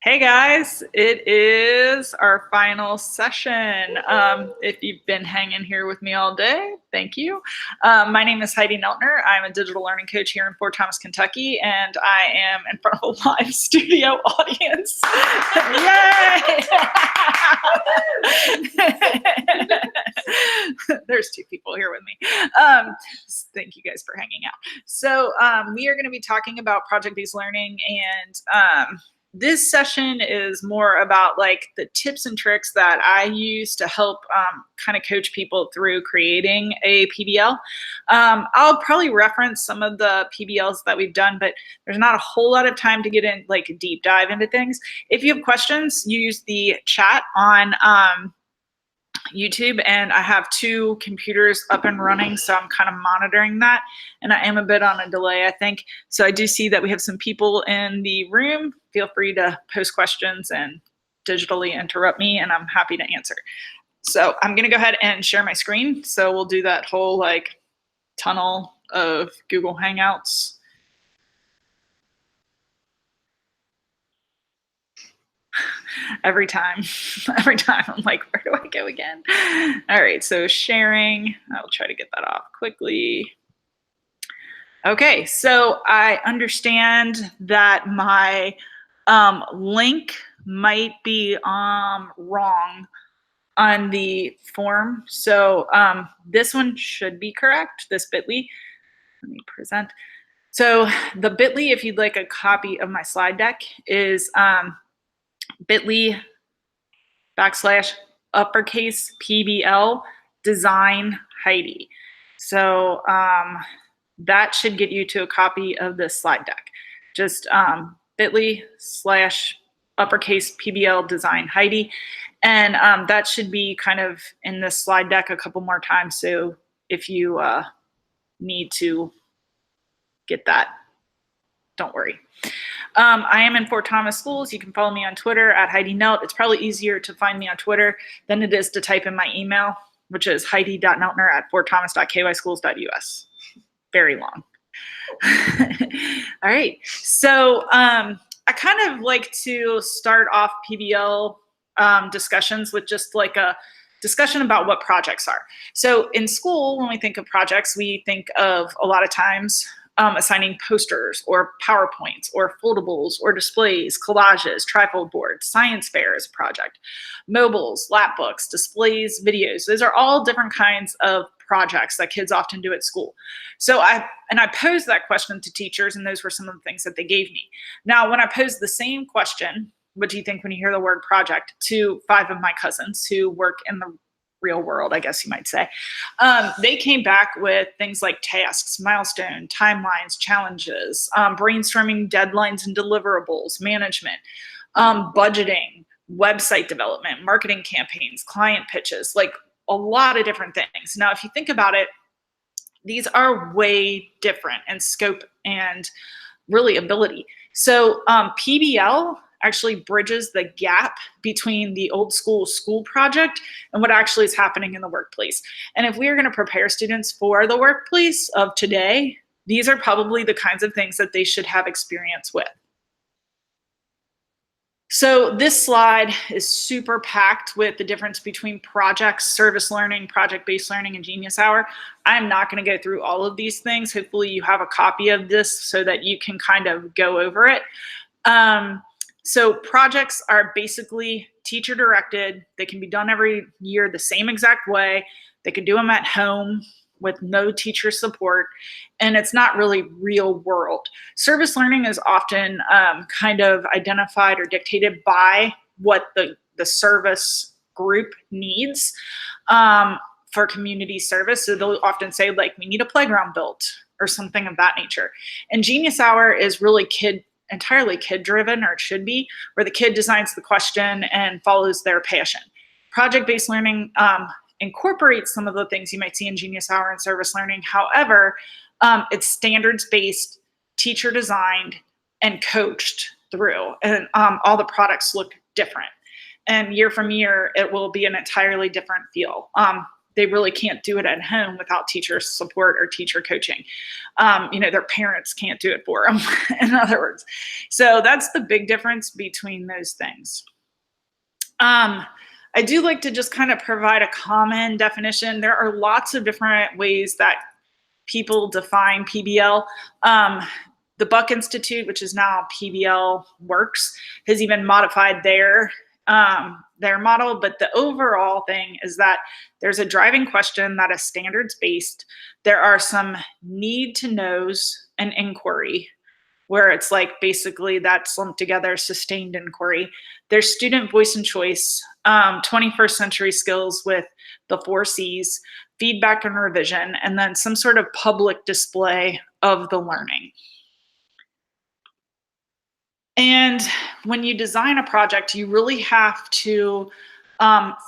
Hey guys, it is our final session. If you've been hanging here with me all day, thank you. My name is Heidi Neltner. I'm a digital learning coach here in Fort Thomas, Kentucky, and I am in front of a live studio audience. Yay! There's two people here with me. Thank you guys for hanging out. So we are going to be talking about project-based learning, and this session is more about like the tips and tricks that I use to help kind of coach people through creating a PBL. I'll probably reference some of the PBLs that we've done, but there's not a whole lot of time to get in like a deep dive into things. If you have questions, use the chat on YouTube, and I have two computers up and running, so I'm kind of monitoring that, and I am a bit on a delay, I think. So I do see that we have some people in the room. Feel free to post questions and digitally interrupt me, and I'm happy to answer. So I'm gonna go ahead and share my screen. So we'll do that whole like tunnel of Google Hangouts. Every time I'm like, where do I go again? All right, so sharing, I'll try to get that off quickly. Okay, so I understand that my link might be wrong on the form. So this one should be correct, this bit.ly. Let me present. So the bit.ly, if you'd like a copy of my slide deck, is bit.ly /uppercase PBL design Heidi. So that should get you to a copy of this slide deck. Just bit.ly /uppercase PBL design Heidi. And that should be kind of in this slide deck a couple more times. So if you need to get that, don't worry. I am in Fort Thomas schools. You can follow me on Twitter at Heidi Nelt. It's probably easier to find me on Twitter than it is to type in my email, which is heidi.neltner@fortthomas.kyschools.us. Very long. All right. So I kind of like to start off PBL discussions with just like a discussion about what projects are. So in school, when we think of projects, we think of a lot of times assigning posters or PowerPoints or foldables or displays, collages, trifold boards, science fair is a project, mobiles, lap books, displays, videos. Those are all different kinds of projects that kids often do at school. So I posed that question to teachers, and those were some of the things that they gave me. Now, when I posed the same question, what do you think when you hear the word project, to 5 of my cousins who work in the real world, I guess you might say, they came back with things like tasks, milestone, timelines, challenges, brainstorming deadlines and deliverables, management, budgeting, website development, marketing campaigns, client pitches, like a lot of different things. Now, if you think about it, these are way different in scope and really ability. So PBL actually bridges the gap between the old school project and what actually is happening in the workplace. And if we are going to prepare students for the workplace of today, these are probably the kinds of things that they should have experience with. So this slide is super packed with the difference between projects, service learning, project-based learning, and Genius Hour. I'm not going to go through all of these things. Hopefully you have a copy of this so that you can kind of go over it. So projects are basically teacher directed. They can be done every year the same exact way. They can do them at home with no teacher support, and it's not really real world. Service learning is often kind of identified or dictated by what the service group needs for community service. So they'll often say, like, we need a playground built or something of that nature. And Genius Hour is really entirely kid driven, or it should be, where the kid designs the question and follows their passion. Project-based learning incorporates some of the things you might see in Genius Hour and service learning. However, it's standards-based, teacher designed, and coached through, and all the products look different. And year from year, it will be an entirely different feel. they really can't do it at home without teacher support or teacher coaching. Their parents can't do it for them, in other words. So that's the big difference between those things. I do like to just kind of provide a common definition. There are lots of different ways that people define PBL. The Buck Institute, which is now PBL Works, has even modified their model. But the overall thing is that there's a driving question that is standards-based. There are some need to knows and inquiry, where it's like basically that's lumped together, sustained inquiry. There's student voice and choice, 21st century skills with the 4 C's, feedback and revision, and then some sort of public display of the learning. And when you design a project, you really have to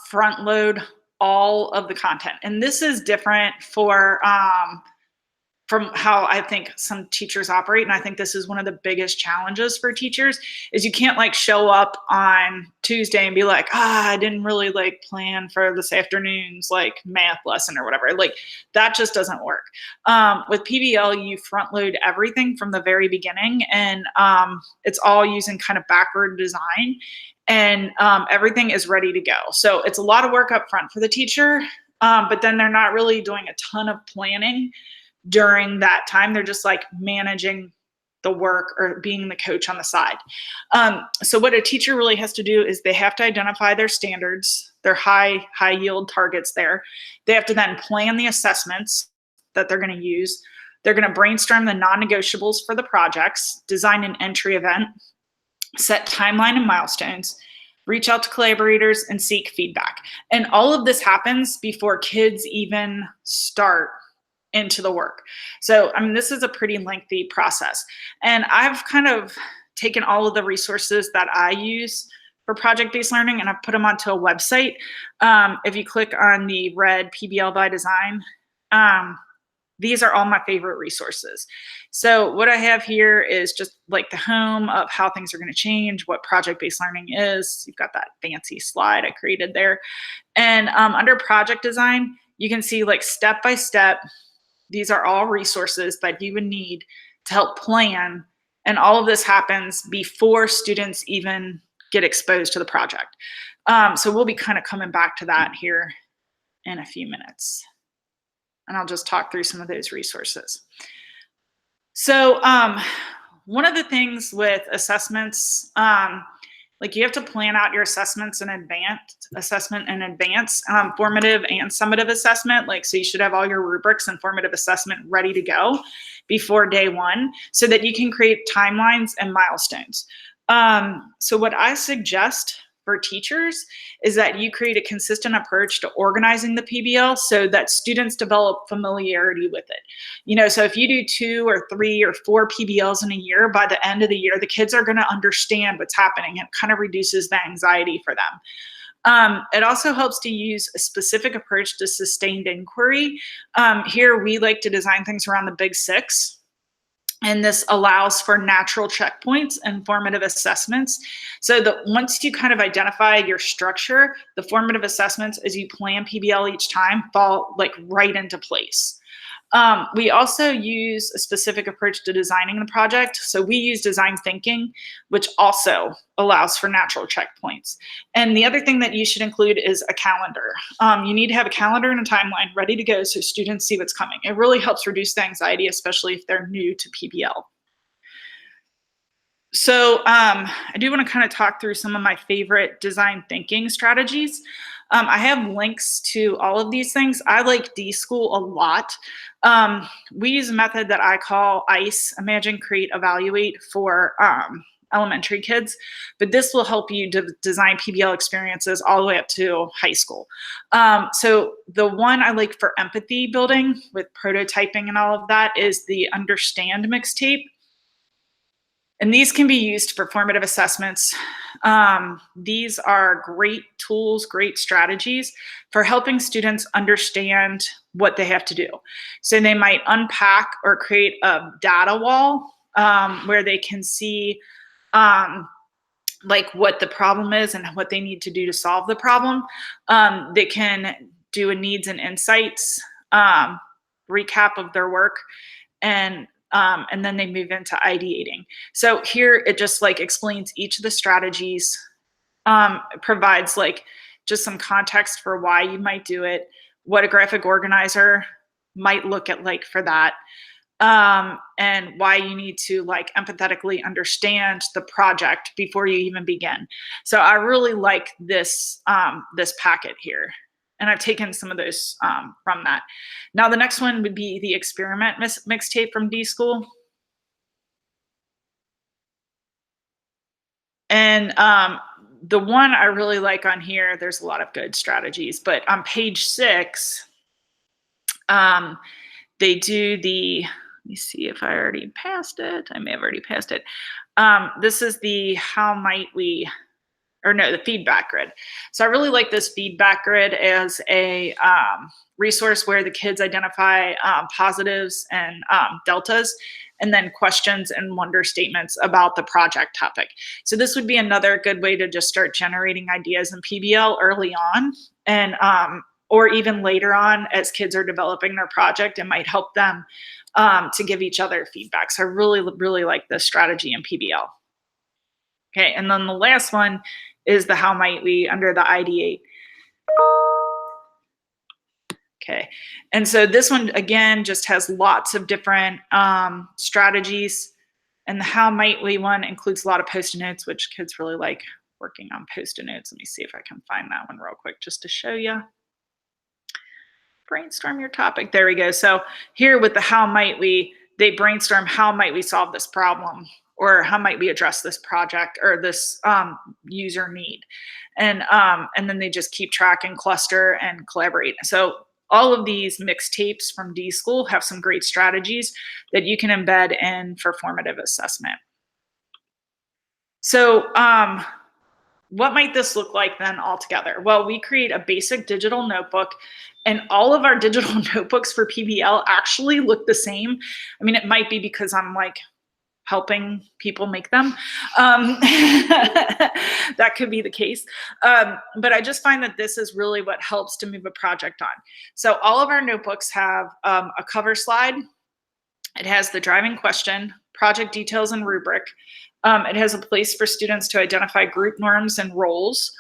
front load all of the content. And this is different from how I think some teachers operate. And I think this is one of the biggest challenges for teachers is you can't like show up on Tuesday and be like, I didn't really like plan for this afternoon's like math lesson or whatever. Like that just doesn't work. With PBL, you front load everything from the very beginning, and it's all using kind of backward design, and everything is ready to go. So it's a lot of work up front for the teacher, but then they're not really doing a ton of planning during that time. They're just like managing the work or being the coach on the side. So what a teacher really has to do is they have to identify their standards, their high yield targets there. They have to then plan the assessments that they're going to use. They're going to brainstorm the non-negotiables for the projects, design an entry event, set timeline and milestones, reach out to collaborators, and seek feedback. And all of this happens before kids even start into the work. So, this is a pretty lengthy process. And I've kind of taken all of the resources that I use for project-based learning and I've put them onto a website. If you click on the red PBL by Design, these are all my favorite resources. So what I have here is just like the home of how things are going to change, what project-based learning is. You've got that fancy slide I created there. And under project design, you can see like step by step. These are all resources that you would need to help plan. And all of this happens before students even get exposed to the project. So we'll be kind of coming back to that here in a few minutes. And I'll just talk through some of those resources. So one of the things with assessments, like you have to plan out your assessments in advance, formative and summative assessment. Like, so you should have all your rubrics and formative assessment ready to go before day one so that you can create timelines and milestones. So what I suggest for teachers is that you create a consistent approach to organizing the PBL so that students develop familiarity with it. So if you do 2 or 3 or 4 PBLs in a year, by the end of the year, the kids are going to understand what's happening. It kind of reduces the anxiety for them. It also helps to use a specific approach to sustained inquiry. Here, we like to design things around the big 6. And this allows for natural checkpoints and formative assessments. So that once you kind of identify your structure, the formative assessments as you plan PBL each time fall like right into place. We also use a specific approach to designing the project. So we use design thinking, which also allows for natural checkpoints. And the other thing that you should include is a calendar. You need to have a calendar and a timeline ready to go so students see what's coming. It really helps reduce the anxiety, especially if they're new to PBL. So I do want to kind of talk through some of my favorite design thinking strategies. I have links to all of these things. I like D-School a lot. We use a method that I call ICE, Imagine, Create, Evaluate, for elementary kids, but this will help you design PBL experiences all the way up to high school. So the one I like for empathy building with prototyping and all of that is the Understand mixtape. And these can be used for formative assessments. These are great tools, great strategies for helping students understand what they have to do. So they might unpack or create a data wall where they can see like what the problem is and what they need to do to solve the problem. They can do a needs and insights recap of their work, and then they move into ideating. So here it just like explains each of the strategies, provides like just some context for why you might do it, what a graphic organizer might look at like for that, and why you need to like empathetically understand the project before you even begin. So I really like this this packet here, and I've taken some of those from that. Now the next one would be the experiment mixtape from D-School. And the one I really like on here, there's a lot of good strategies, but on page 6, they do the, let me see if I already passed it. I may have already passed it. This is the how might we, or no, the feedback grid. So I really like this feedback grid as a resource where the kids identify positives and deltas, and then questions and wonder statements about the project topic. So this would be another good way to just start generating ideas in PBL early on, and or even later on as kids are developing their project. It might help them to give each other feedback. So I really, really like this strategy in PBL. Okay, and then the last one is the how might we under the ideate. Okay, and so this one again just has lots of different strategies, and the how might we one includes a lot of post-it notes, which kids really like working on post-it notes. Let me see if I can find that one real quick just to show you. Brainstorm your topic. There we go. So here with the how might we, they brainstorm how might we solve this problem, or how might we address this project or this user need, and then they just keep track and cluster and collaborate. So all of these mixtapes from D-School have some great strategies that you can embed in for formative assessment. So what might this look like then altogether? Well, we create a basic digital notebook, and all of our digital notebooks for PBL actually look the same. I mean, it might be because I'm like helping people make them. That could be the case. But I just find that this is really what helps to move a project on. So all of our notebooks have a cover slide. It has the driving question, project details and rubric. It has a place for students to identify group norms and roles,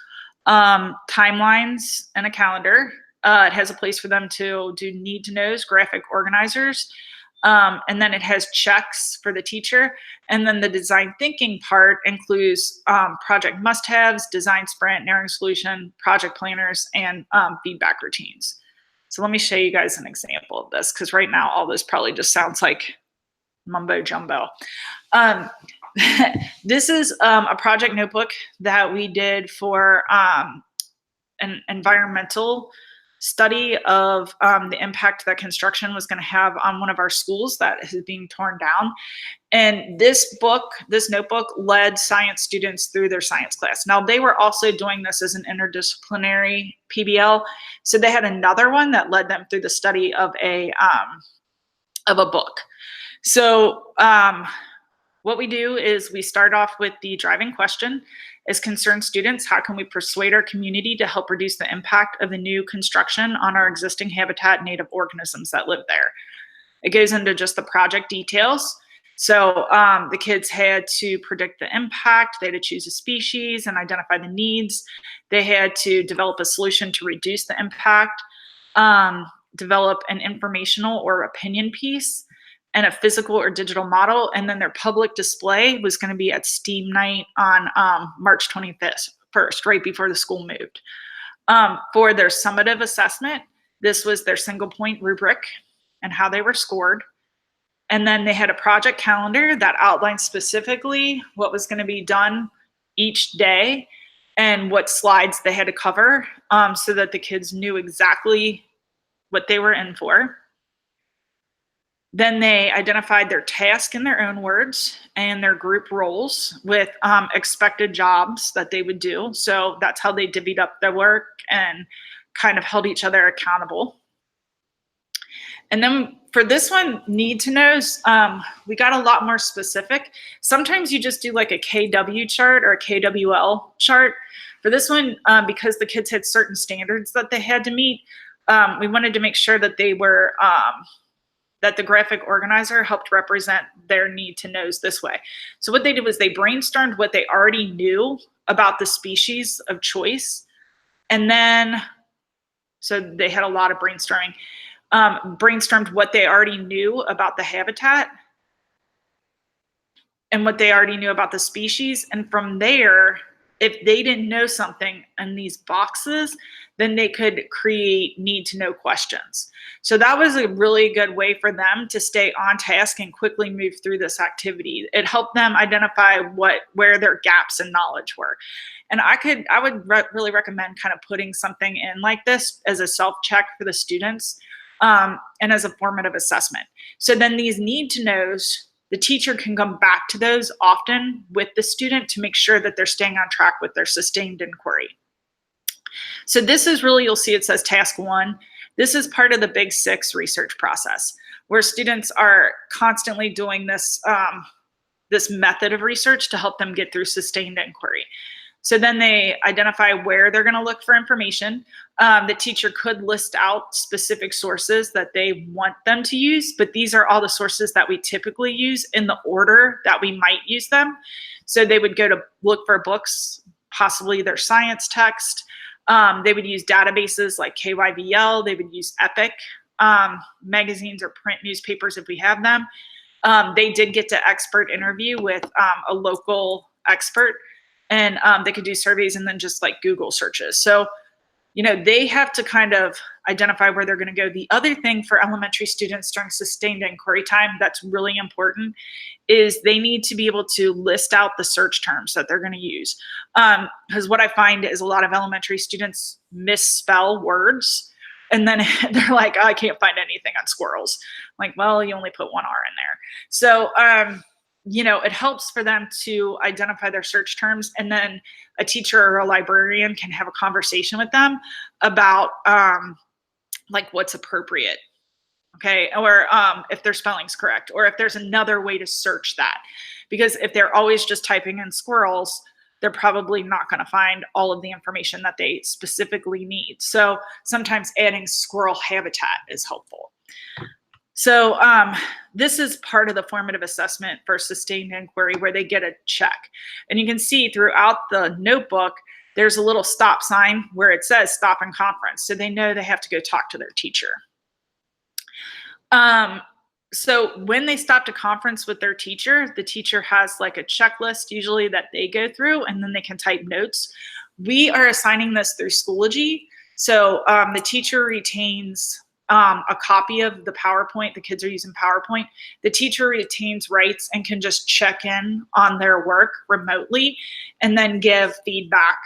timelines, and a calendar. It has a place for them to do need to knows, graphic organizers. And then it has checks for the teacher. And then the design thinking part includes project must-haves, design sprint, narrowing solution, project planners, and feedback routines. So let me show you guys an example of this, because right now all this probably just sounds like mumbo jumbo. This is a project notebook that we did for an environmental study of the impact that construction was going to have on one of our schools that is being torn down. And this notebook led science students through their science class. Now they were also doing this as an interdisciplinary PBL. So they had another one that led them through the study of a book. So what we do is we start off with the driving question. As concerned students, how can we persuade our community to help reduce the impact of the new construction on our existing habitat native organisms that live there? It goes into just the project details. So the kids had to predict the impact, they had to choose a species and identify the needs. They had to develop a solution to reduce the impact, develop an informational or opinion piece, and a physical or digital model. And then their public display was going to be at STEAM Night on March 21st, right before the school moved. For their summative assessment, this was their single point rubric and how they were scored. And then they had a project calendar that outlined specifically what was going to be done each day and what slides they had to cover, so that the kids knew exactly what they were in for. Then they identified their task in their own words and their group roles with expected jobs that they would do. So that's how they divvied up their work and kind of held each other accountable. And then for this one, need to knows, we got a lot more specific. Sometimes you just do like a KW chart or a KWL chart. For this one, because the kids had certain standards that they had to meet, we wanted to make sure that they were, that the graphic organizer helped represent their need to knows this way. So what they did was they brainstormed what they already knew about the species of choice. And then, so they had a lot of brainstorming, brainstormed what they already knew about the habitat and what they already knew about the species. And from there, if they didn't know something in these boxes, then they could create need to know questions. So that was a really good way for them to stay on task and quickly move through this activity. It helped them identify where their gaps in knowledge were. And I would really recommend kind of putting something in like this as a self-check for the students, and as a formative assessment. So then these need to knows, the teacher can come back to those often with the student to make sure that they're staying on track with their sustained inquiry. So this is really, you'll see it says task 1. This is part of the Big 6 research process, where students are constantly doing this, this method of research to help them get through sustained inquiry. So then they identify where they're going to look for information. The teacher could list out specific sources that they want them to use, but these are all the sources that we typically use in the order that we might use them. So they would go to look for books, possibly their science text. They would use databases like KYVL. They would use EPIC, magazines or print newspapers if we have them. They did get to expert interview with a local expert, and they could do surveys and then just like Google searches. So, you know, they have to kind of identify where they're going to go. The other thing for elementary students during sustained inquiry time that's really important is they need to be able to list out the search terms that they're going to use. Because what I find is a lot of elementary students misspell words, and then they're like, oh, I can't find anything on squirrels. I'm like, well, you only put one R in there. So, you know, it helps for them to identify their search terms, and then a teacher or a librarian can have a conversation with them about like what's appropriate, okay, or if their spelling's correct, or if there's another way to search that. Because if they're always just typing in squirrels, they're probably not going to find all of the information that they specifically need. So sometimes adding squirrel habitat is helpful. So this is part of the formative assessment for sustained inquiry, where they get a check. And you can see throughout the notebook, there's a little stop sign where it says stop in conference. So they know they have to go talk to their teacher. So when they stop to conference with their teacher, the teacher has like a checklist usually that they go through, and then they can type notes. We are assigning this through Schoology. So the teacher retains a copy of the PowerPoint. The kids are using PowerPoint. The teacher retains rights and can just check in on their work remotely and then give feedback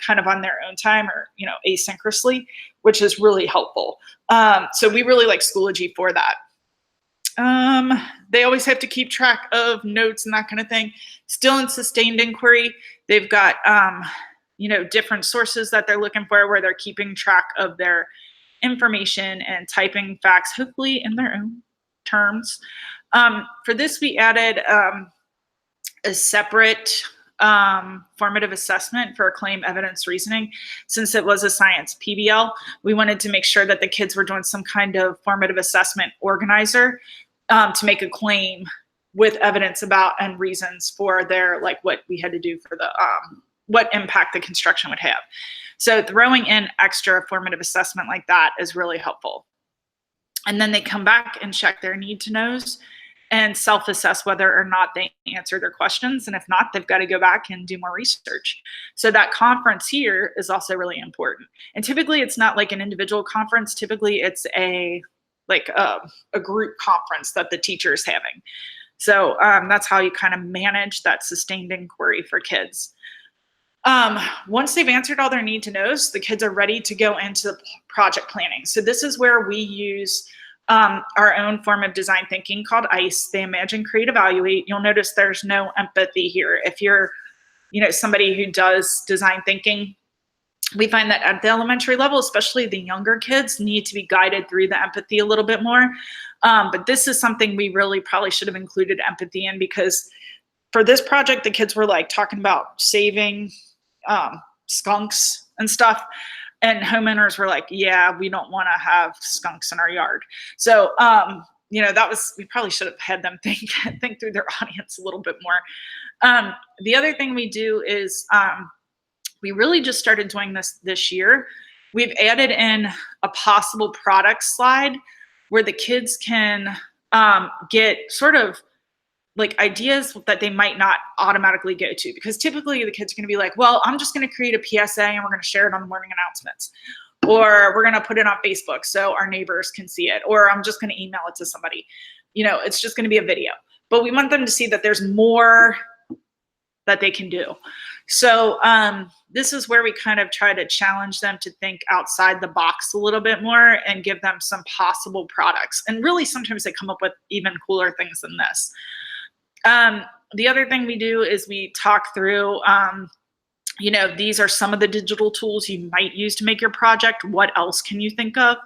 kind of on their own time, or, you know, asynchronously, which is really helpful. So we really like Schoology for that. They always have to keep track of notes and that kind of thing. Still in sustained inquiry, they've got, you know, different sources that they're looking for, where they're keeping track of their information and typing facts, hopefully in their own terms. For this, we added a separate formative assessment for claim evidence reasoning. Since it was a science PBL, we wanted to make sure that the kids were doing some kind of formative assessment organizer to make a claim with evidence about and reasons for their, like what we had to do for the, what impact the construction would have. So throwing in extra formative assessment like that is really helpful. And then they come back and check their need to knows and self-assess whether or not they answer their questions. And if not, they've got to go back and do more research. So that conference here is also really important. And typically it's not like an individual conference. Typically it's a group conference that the teacher is having. So that's how you kind of manage that sustained inquiry for kids. Once they've answered all their need to knows, the kids are ready to go into the project planning. So this is where we use our own form of design thinking called ICE. They imagine, create, evaluate. You'll notice there's no empathy here. If you're, you know, somebody who does design thinking, we find that at the elementary level, especially the younger kids, need to be guided through the empathy a little bit more. But this is something we really probably should have included empathy in, because for this project, the kids were like talking about saving skunks and stuff. And homeowners were like, yeah, we don't want to have skunks in our yard. So, we probably should have had them think through their audience a little bit more. The other thing we do is we really just started doing this year. We've added in a possible product slide where the kids can get sort of like ideas that they might not automatically go to, because typically the kids are going to be like, well, I'm just going to create a PSA and we're going to share it on the morning announcements, or we're going to put it on Facebook so our neighbors can see it, or I'm just going to email it to somebody. It's just going to be a video. But we want them to see that there's more that they can do. So this is where we kind of try to challenge them to think outside the box a little bit more and give them some possible products. And really, sometimes they come up with even cooler things than this. The other thing we do is we talk through, these are some of the digital tools you might use to make your project. What else can you think of?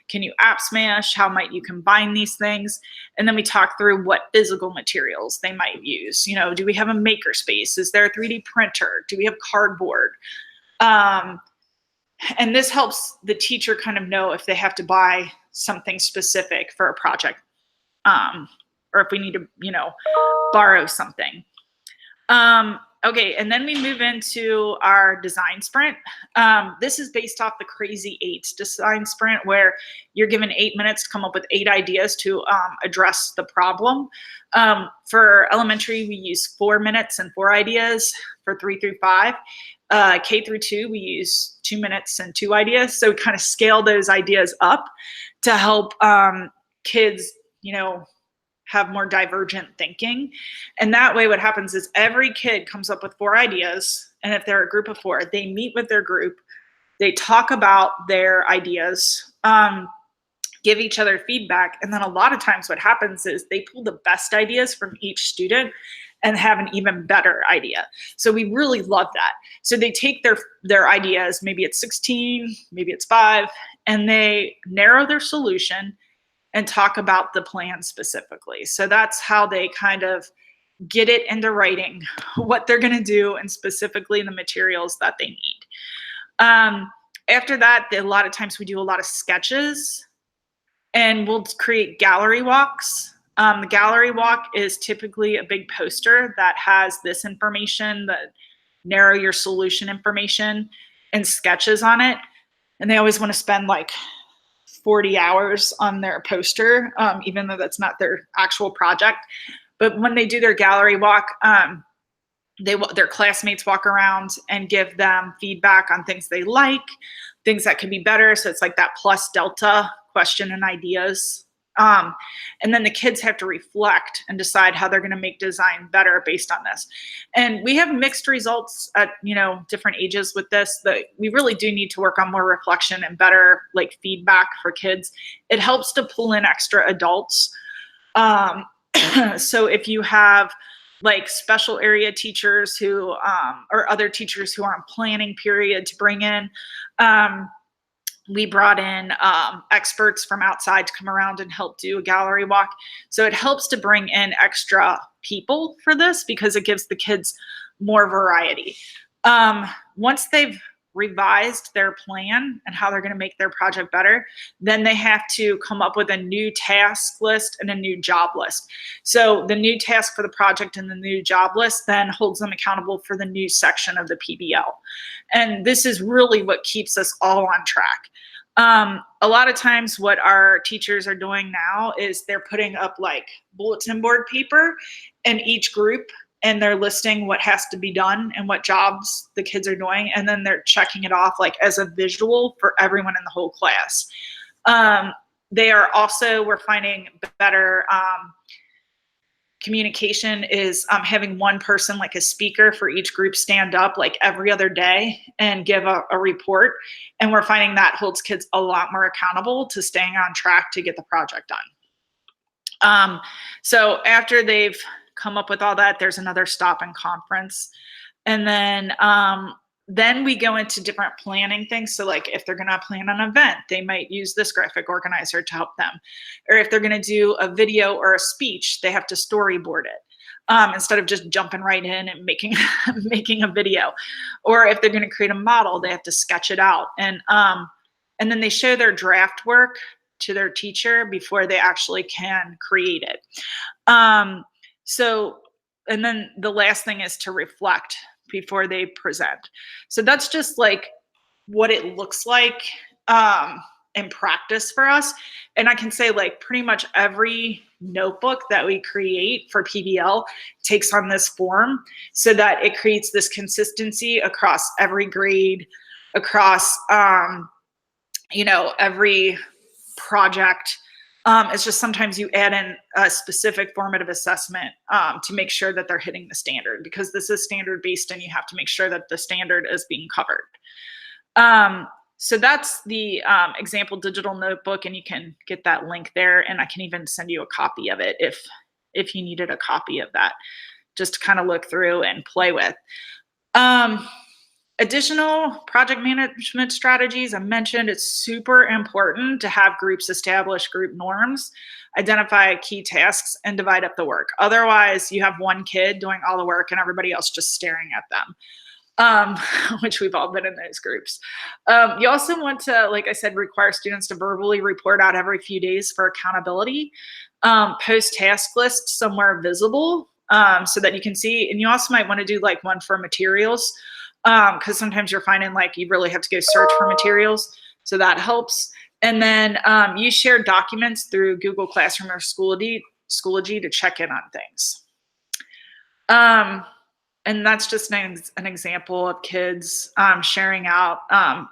Can you app smash? How might you combine these things? And then we talk through what physical materials they might use. Do we have a maker space? Is there a 3D printer? Do we have cardboard? And this helps the teacher kind of know if they have to buy something specific for a project, or if we need to, borrow something. Okay, and then we move into our design sprint. This is based off the Crazy 8 design sprint, where you're given 8 minutes to come up with 8 ideas to address the problem. For elementary, we use 4 minutes and 4 ideas. For 3 through 5, K through 2, we use 2 minutes and 2 ideas. So we kind of scale those ideas up to help kids, have more divergent thinking. And that way what happens is every kid comes up with 4 ideas. And if they're a group of 4, they meet with their group, they talk about their ideas, give each other feedback. And then a lot of times what happens is they pull the best ideas from each student and have an even better idea. So we really love that. So they take their ideas, maybe it's 16, maybe it's 5, and they narrow their solution and talk about the plan specifically. So that's how they kind of get it into writing, what they're going to do, and specifically the materials that they need. After that, a lot of times we do a lot of sketches, and we'll create gallery walks. The gallery walk is typically a big poster that has this information, the narrow your solution information, and sketches on it. And they always want to spend like 40 hours on their poster, even though that's not their actual project. But when they do their gallery walk, their classmates walk around and give them feedback on things they like, things that could be better. So it's like that plus delta question and ideas. And then the kids have to reflect and decide how they're going to make design better based on this. And we have mixed results at, different ages with this. That we really do need to work on more reflection and better like feedback for kids. It helps to pull in extra adults. So if you have like special area teachers who, or other teachers who are on planning period to bring in, we brought in experts from outside to come around and help do a gallery walk. So it helps to bring in extra people for this because it gives the kids more variety. Once they've revised their plan and how they're going to make their project better, then they have to come up with a new task list and a new job list. So the new task for the project and the new job list then holds them accountable for the new section of the PBL. And this is really what keeps us all on track. A lot of times what our teachers are doing now is they're putting up like bulletin board paper in each group, and they're listing what has to be done and what jobs the kids are doing. And then they're checking it off like as a visual for everyone in the whole class. We're finding better communication is having one person, like a speaker for each group, stand up like every other day and give a report. And we're finding that holds kids a lot more accountable to staying on track to get the project done. So after they've come up with all that, there's another stop and conference. And then we go into different planning things. So like if they're going to plan an event, they might use this graphic organizer to help them. Or if they're going to do a video or a speech, they have to storyboard it. instead of just jumping right in and making making a video. Or if they're going to create a model, they have to sketch it out. And then they show their draft work to their teacher before they actually can create it. And then the last thing is to reflect before they present. So that's just like what it looks like in practice for us. And I can say like pretty much every notebook that we create for PBL takes on this form so that it creates this consistency across every grade, across, every project. It's just sometimes you add in a specific formative assessment to make sure that they're hitting the standard, because this is standard based and you have to make sure that the standard is being covered. So that's the example digital notebook, and you can get that link there, and I can even send you a copy of it if you needed a copy of that, just to kind of look through and play with. Additional project management strategies. I mentioned it's super important to have groups establish group norms, identify key tasks, and divide up the work. Otherwise, you have one kid doing all the work and everybody else just staring at them. Which we've all been in those groups. You also want to, like I said, require students to verbally report out every few days for accountability. Post task lists somewhere visible so that you can see. And you also might want to do like one for materials, because sometimes you're finding like you really have to go search for materials. So that helps. And then use shared documents through Google Classroom or Schoology to check in on things. And that's just an example of kids sharing out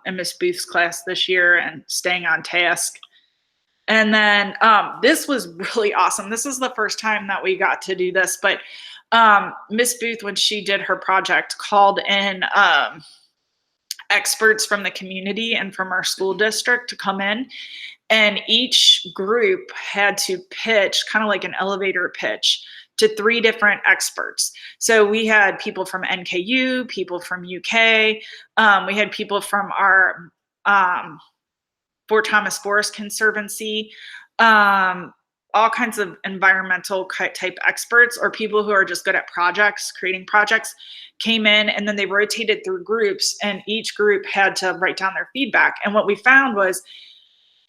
in Miss Booth's class this year and staying on task. And then this was really awesome. This is the first time that we got to do this, but Miss Booth, when she did her project, called in experts from the community and from our school district to come in. And each group had to pitch, kind of like an elevator pitch, to 3 different experts. So we had people from NKU, people from UK, we had people from our Fort Thomas Forest Conservancy, all kinds of environmental type experts, or people who are just good at projects, creating projects, came in, and then they rotated through groups, and each group had to write down their feedback. And what we found was,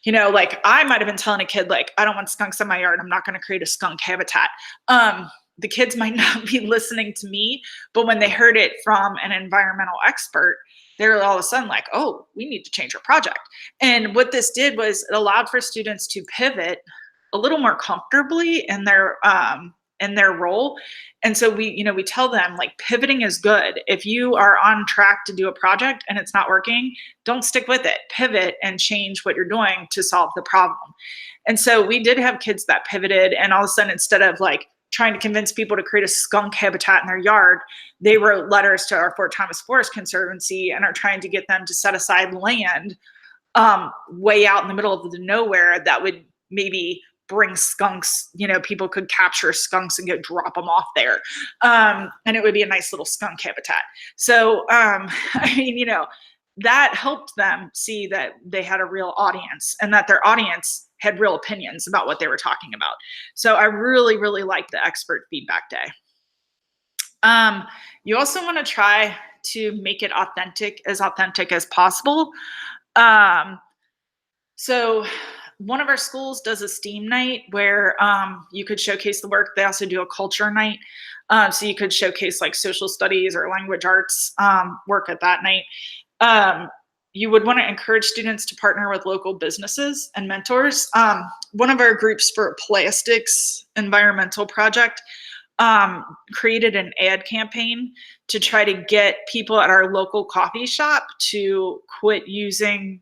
like I might've been telling a kid, like, I don't want skunks in my yard, I'm not going to create a skunk habitat. The kids might not be listening to me, but when they heard it from an environmental expert, they're all of a sudden like, oh, we need to change our project. And what this did was it allowed for students to pivot a little more comfortably in their role. And so we tell them, like, pivoting is good. If you are on track to do a project and it's not working, don't stick with it. Pivot and change what you're doing to solve the problem. And so we did have kids that pivoted, and all of a sudden, instead of like trying to convince people to create a skunk habitat in their yard, they wrote letters to our Fort Thomas Forest Conservancy and are trying to get them to set aside land way out in the middle of the nowhere that would maybe bring skunks, people could capture skunks and go drop them off there. And it would be a nice little skunk habitat. So, that helped them see that they had a real audience and that their audience had real opinions about what they were talking about. So I really, really liked the expert feedback day. You also want to try to make it authentic as possible. So one of our schools does a STEAM night where you could showcase the work. They also do a culture night. So you could showcase like social studies or language arts work at that night. You would want to encourage students to partner with local businesses and mentors. One of our groups for a plastics environmental project created an ad campaign to try to get people at our local coffee shop to quit using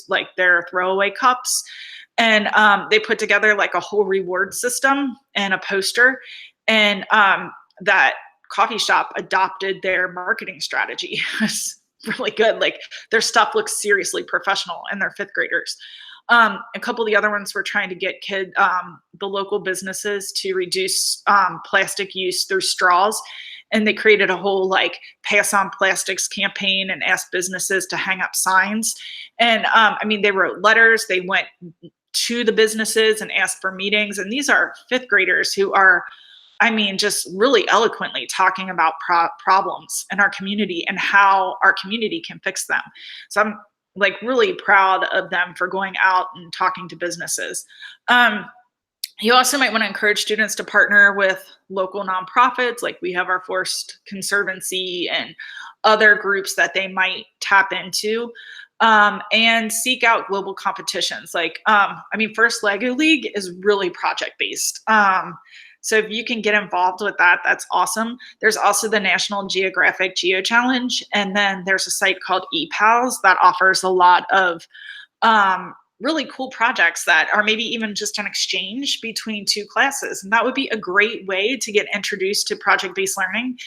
like their throwaway cups. And they put together like a whole reward system and a poster, and that coffee shop adopted their marketing strategy. It's really good. Like their stuff looks seriously professional, and they're 5th graders. A couple of the other ones were trying to get the local businesses to reduce plastic use through straws. And they created a whole like pass on plastics campaign and asked businesses to hang up signs. And they wrote letters. They went to the businesses and asked for meetings. And these are 5th graders who are I mean, just really eloquently talking about problems in our community and how our community can fix them. So I'm like really proud of them for going out and talking to businesses. You also might want to encourage students to partner with local nonprofits, like we have our Forest Conservancy and other groups that they might tap into, and seek out global competitions. Like, I mean, First Lego League is really project based. So if you can get involved with that, that's awesome. There's also the National Geographic Geo Challenge, and then there's a site called ePals that offers a lot of really cool projects that are maybe even just an exchange between two classes. And that would be a great way to get introduced to project-based learning.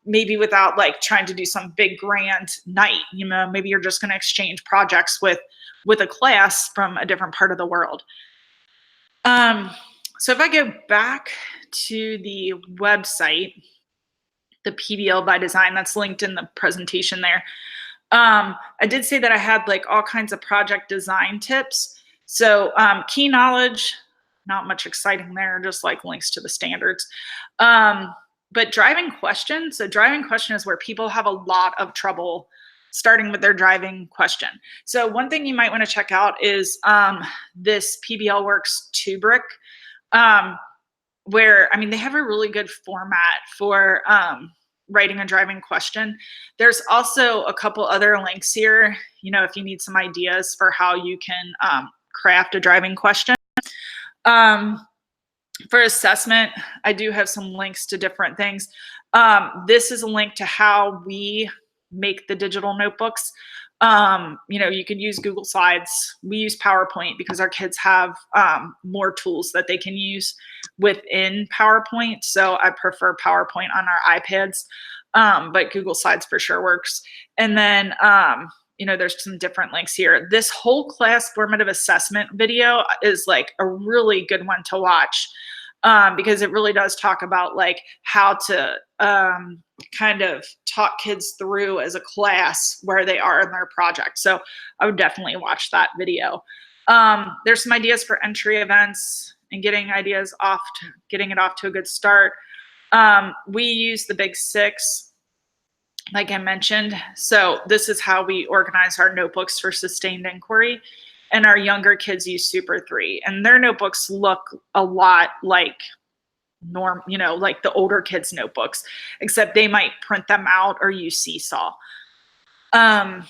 Maybe without like trying to do some big grand night, you know, maybe you're just going to exchange projects with a class from a different part of the world. So if I go back to the website, the PBL by Design, that's linked in the presentation there. I did say that I had like all kinds of project design tips. So key knowledge, not much exciting there, just like links to the standards. But driving question. So driving question is where people have a lot of trouble starting with their driving question. So one thing you might want to check out is this PBL Works Tubric, where, I mean, they have a really good format for writing a driving question. There's also a couple other links here, you know, if you need some ideas for how you can craft a driving question. For assessment, I do have some links to different things. This is a link to how we make the digital notebooks. You know, you can use Google Slides. We use PowerPoint because our kids have more tools that they can use within PowerPoint. So I prefer PowerPoint on our iPads, but Google Slides for sure works. And then, you know, there's some different links here. This whole class formative assessment video is like a really good one to watch, because it really does talk about like how to kind of talk kids through as a class where they are in their project. So I would definitely watch that video. There's some ideas for entry events and getting ideas off, getting it off to a good start. We use the Big Six, like I mentioned. So this is how we organize our notebooks for sustained inquiry. And our younger kids use Super 3. And their notebooks look a lot like you know, like the older kids' notebooks, except they might print them out or use Seesaw. And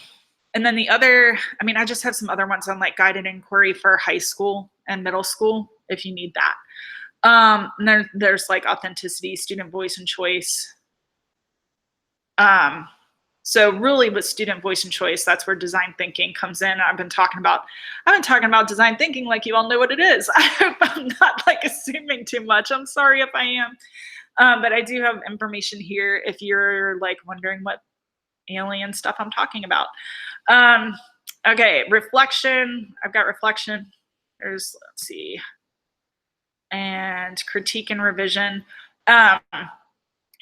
then the other, I mean, I just have some other ones on like guided inquiry for high school and middle school if you need that. And there's like authenticity, student voice and choice. So really with student voice and choice, that's where design thinking comes in. I've been talking about design thinking like you all know what it is. I hope I'm not like assuming too much. I'm sorry if I am. But I do have information here if you're like wondering what alien stuff I'm talking about. Okay, reflection. I've got reflection. Let's see. And critique and revision.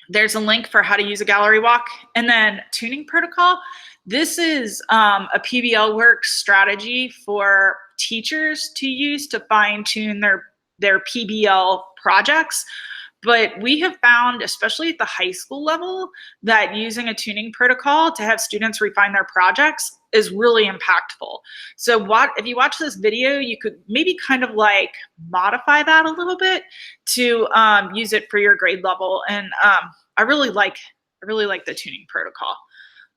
There's a link for how to use a gallery walk. And then tuning protocol. This is a PBL Works strategy for teachers to use to fine tune their PBL projects. But we have found, especially at the high school level, that using a tuning protocol to have students refine their projects is really impactful. So if you watch this video, you could maybe kind of like modify that a little bit to use it for your grade level. And I really like the tuning protocol.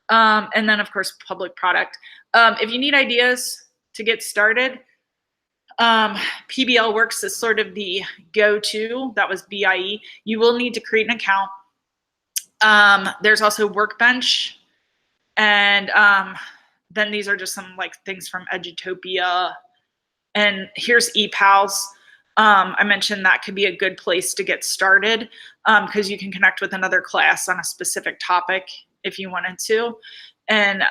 And then of course, public product. If you need ideas to get started, PBL Works is sort of the go-to. That was BIE. You will need to create an account. There's also Workbench, and then these are just some like things from Edutopia. And here's ePals. I mentioned that could be a good place to get started because you can connect with another class on a specific topic if you wanted to. And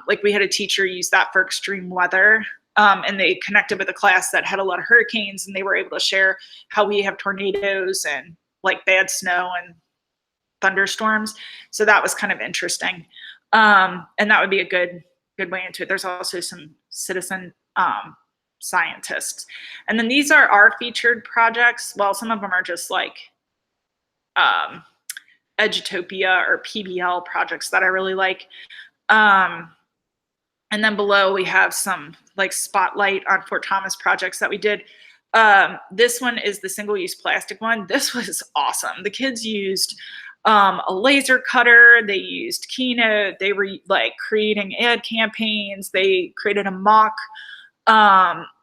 like we had a teacher use that for extreme weather. And they connected with a class that had a lot of hurricanes, and they were able to share how we have tornadoes and like bad snow and thunderstorms. So that was kind of interesting. And that would be a good way into it. There's also some citizen scientists. And then these are our featured projects. Well, some of them are just like Edutopia or PBL projects that I really like. And then below we have some like spotlight on Fort Thomas projects that we did. This one is the single-use plastic one. This was awesome. The kids used a laser cutter. They used Keynote. They were like creating ad campaigns. They created a mock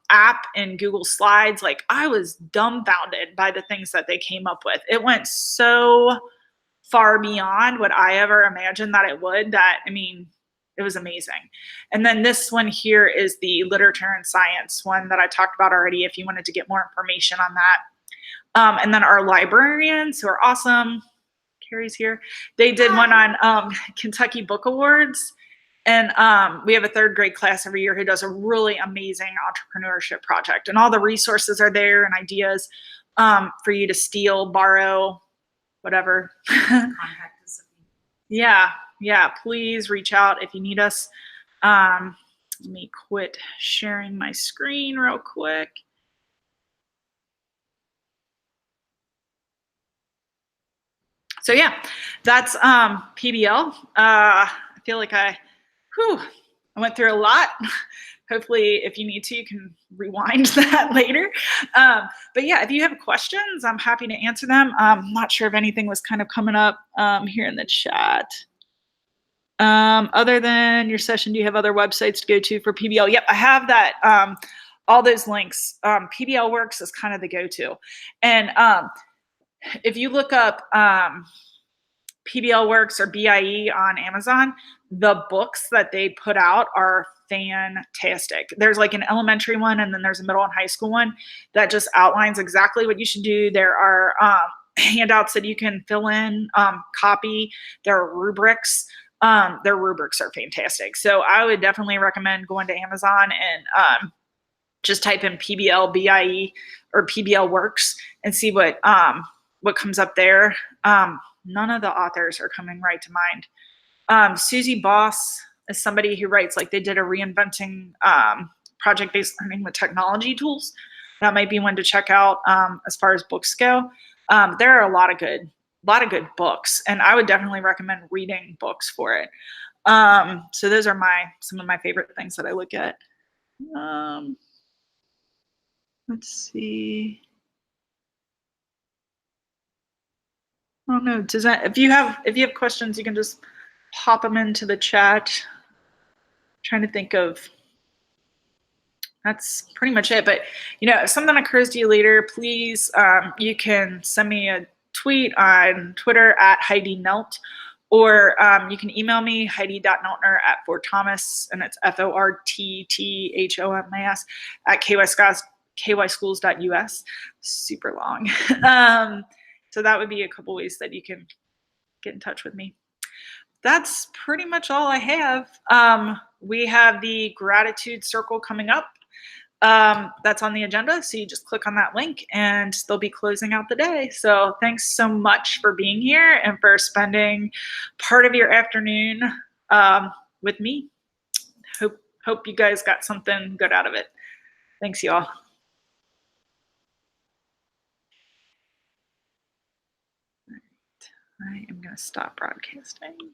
app in Google Slides. Like, I was dumbfounded by the things that they came up with. It went so far beyond what I ever imagined that it would, that, I mean, it was amazing. And then this one here is the literature and science one that I talked about already, if you wanted to get more information on that. And then our librarians, who are awesome, Carrie's here, they did one on Kentucky Book Awards. And we have a 3rd grade class every year who does a really amazing entrepreneurship project. And all the resources are there and ideas for you to steal, borrow, whatever. Contact us. Yeah, please reach out if you need us. Let me quit sharing my screen real quick. So yeah, that's PBL. I feel like I went through a lot. Hopefully, if you need to, you can rewind that later. But yeah, if you have questions, I'm happy to answer them. I'm not sure if anything was kind of coming up here in the chat. Other than your session, do you have other websites to go to for PBL? Yep, I have that. All those links. PBL Works is kind of the go-to. And if you look up PBL Works or BIE on Amazon, the books that they put out are fantastic. There's like an elementary one, and then there's a middle and high school one that just outlines exactly what you should do. There are handouts that you can fill in, copy. There are rubrics. Their rubrics are fantastic. So I would definitely recommend going to Amazon and just type in PBL, BIE, or PBL Works and see what comes up there. None of the authors are coming right to mind. Susie Boss is somebody who writes, like, they did a reinventing project-based learning with technology tools. That might be one to check out as far as books go. There are a lot of good books, and I would definitely recommend reading books for it. So those are some of my favorite things that I look at. Let's see. I don't know. Does that, if you have questions, you can just pop them into the chat. Trying to think of, that's pretty much it. But, you know, if something occurs to you later, please, you can send me a tweet on Twitter at Heidi Nelt, or you can email me, heidi.neltner@fortthomas, and it's FORTTHOMAS @kyschools.us. Super long. So that would be a couple ways that you can get in touch with me. That's pretty much all I have. We have the gratitude circle coming up. That's on the agenda. So you just click on that link and they'll be closing out the day. So thanks so much for being here and for spending part of your afternoon with me. Hope you guys got something good out of it. Thanks, y'all. I am going to stop broadcasting.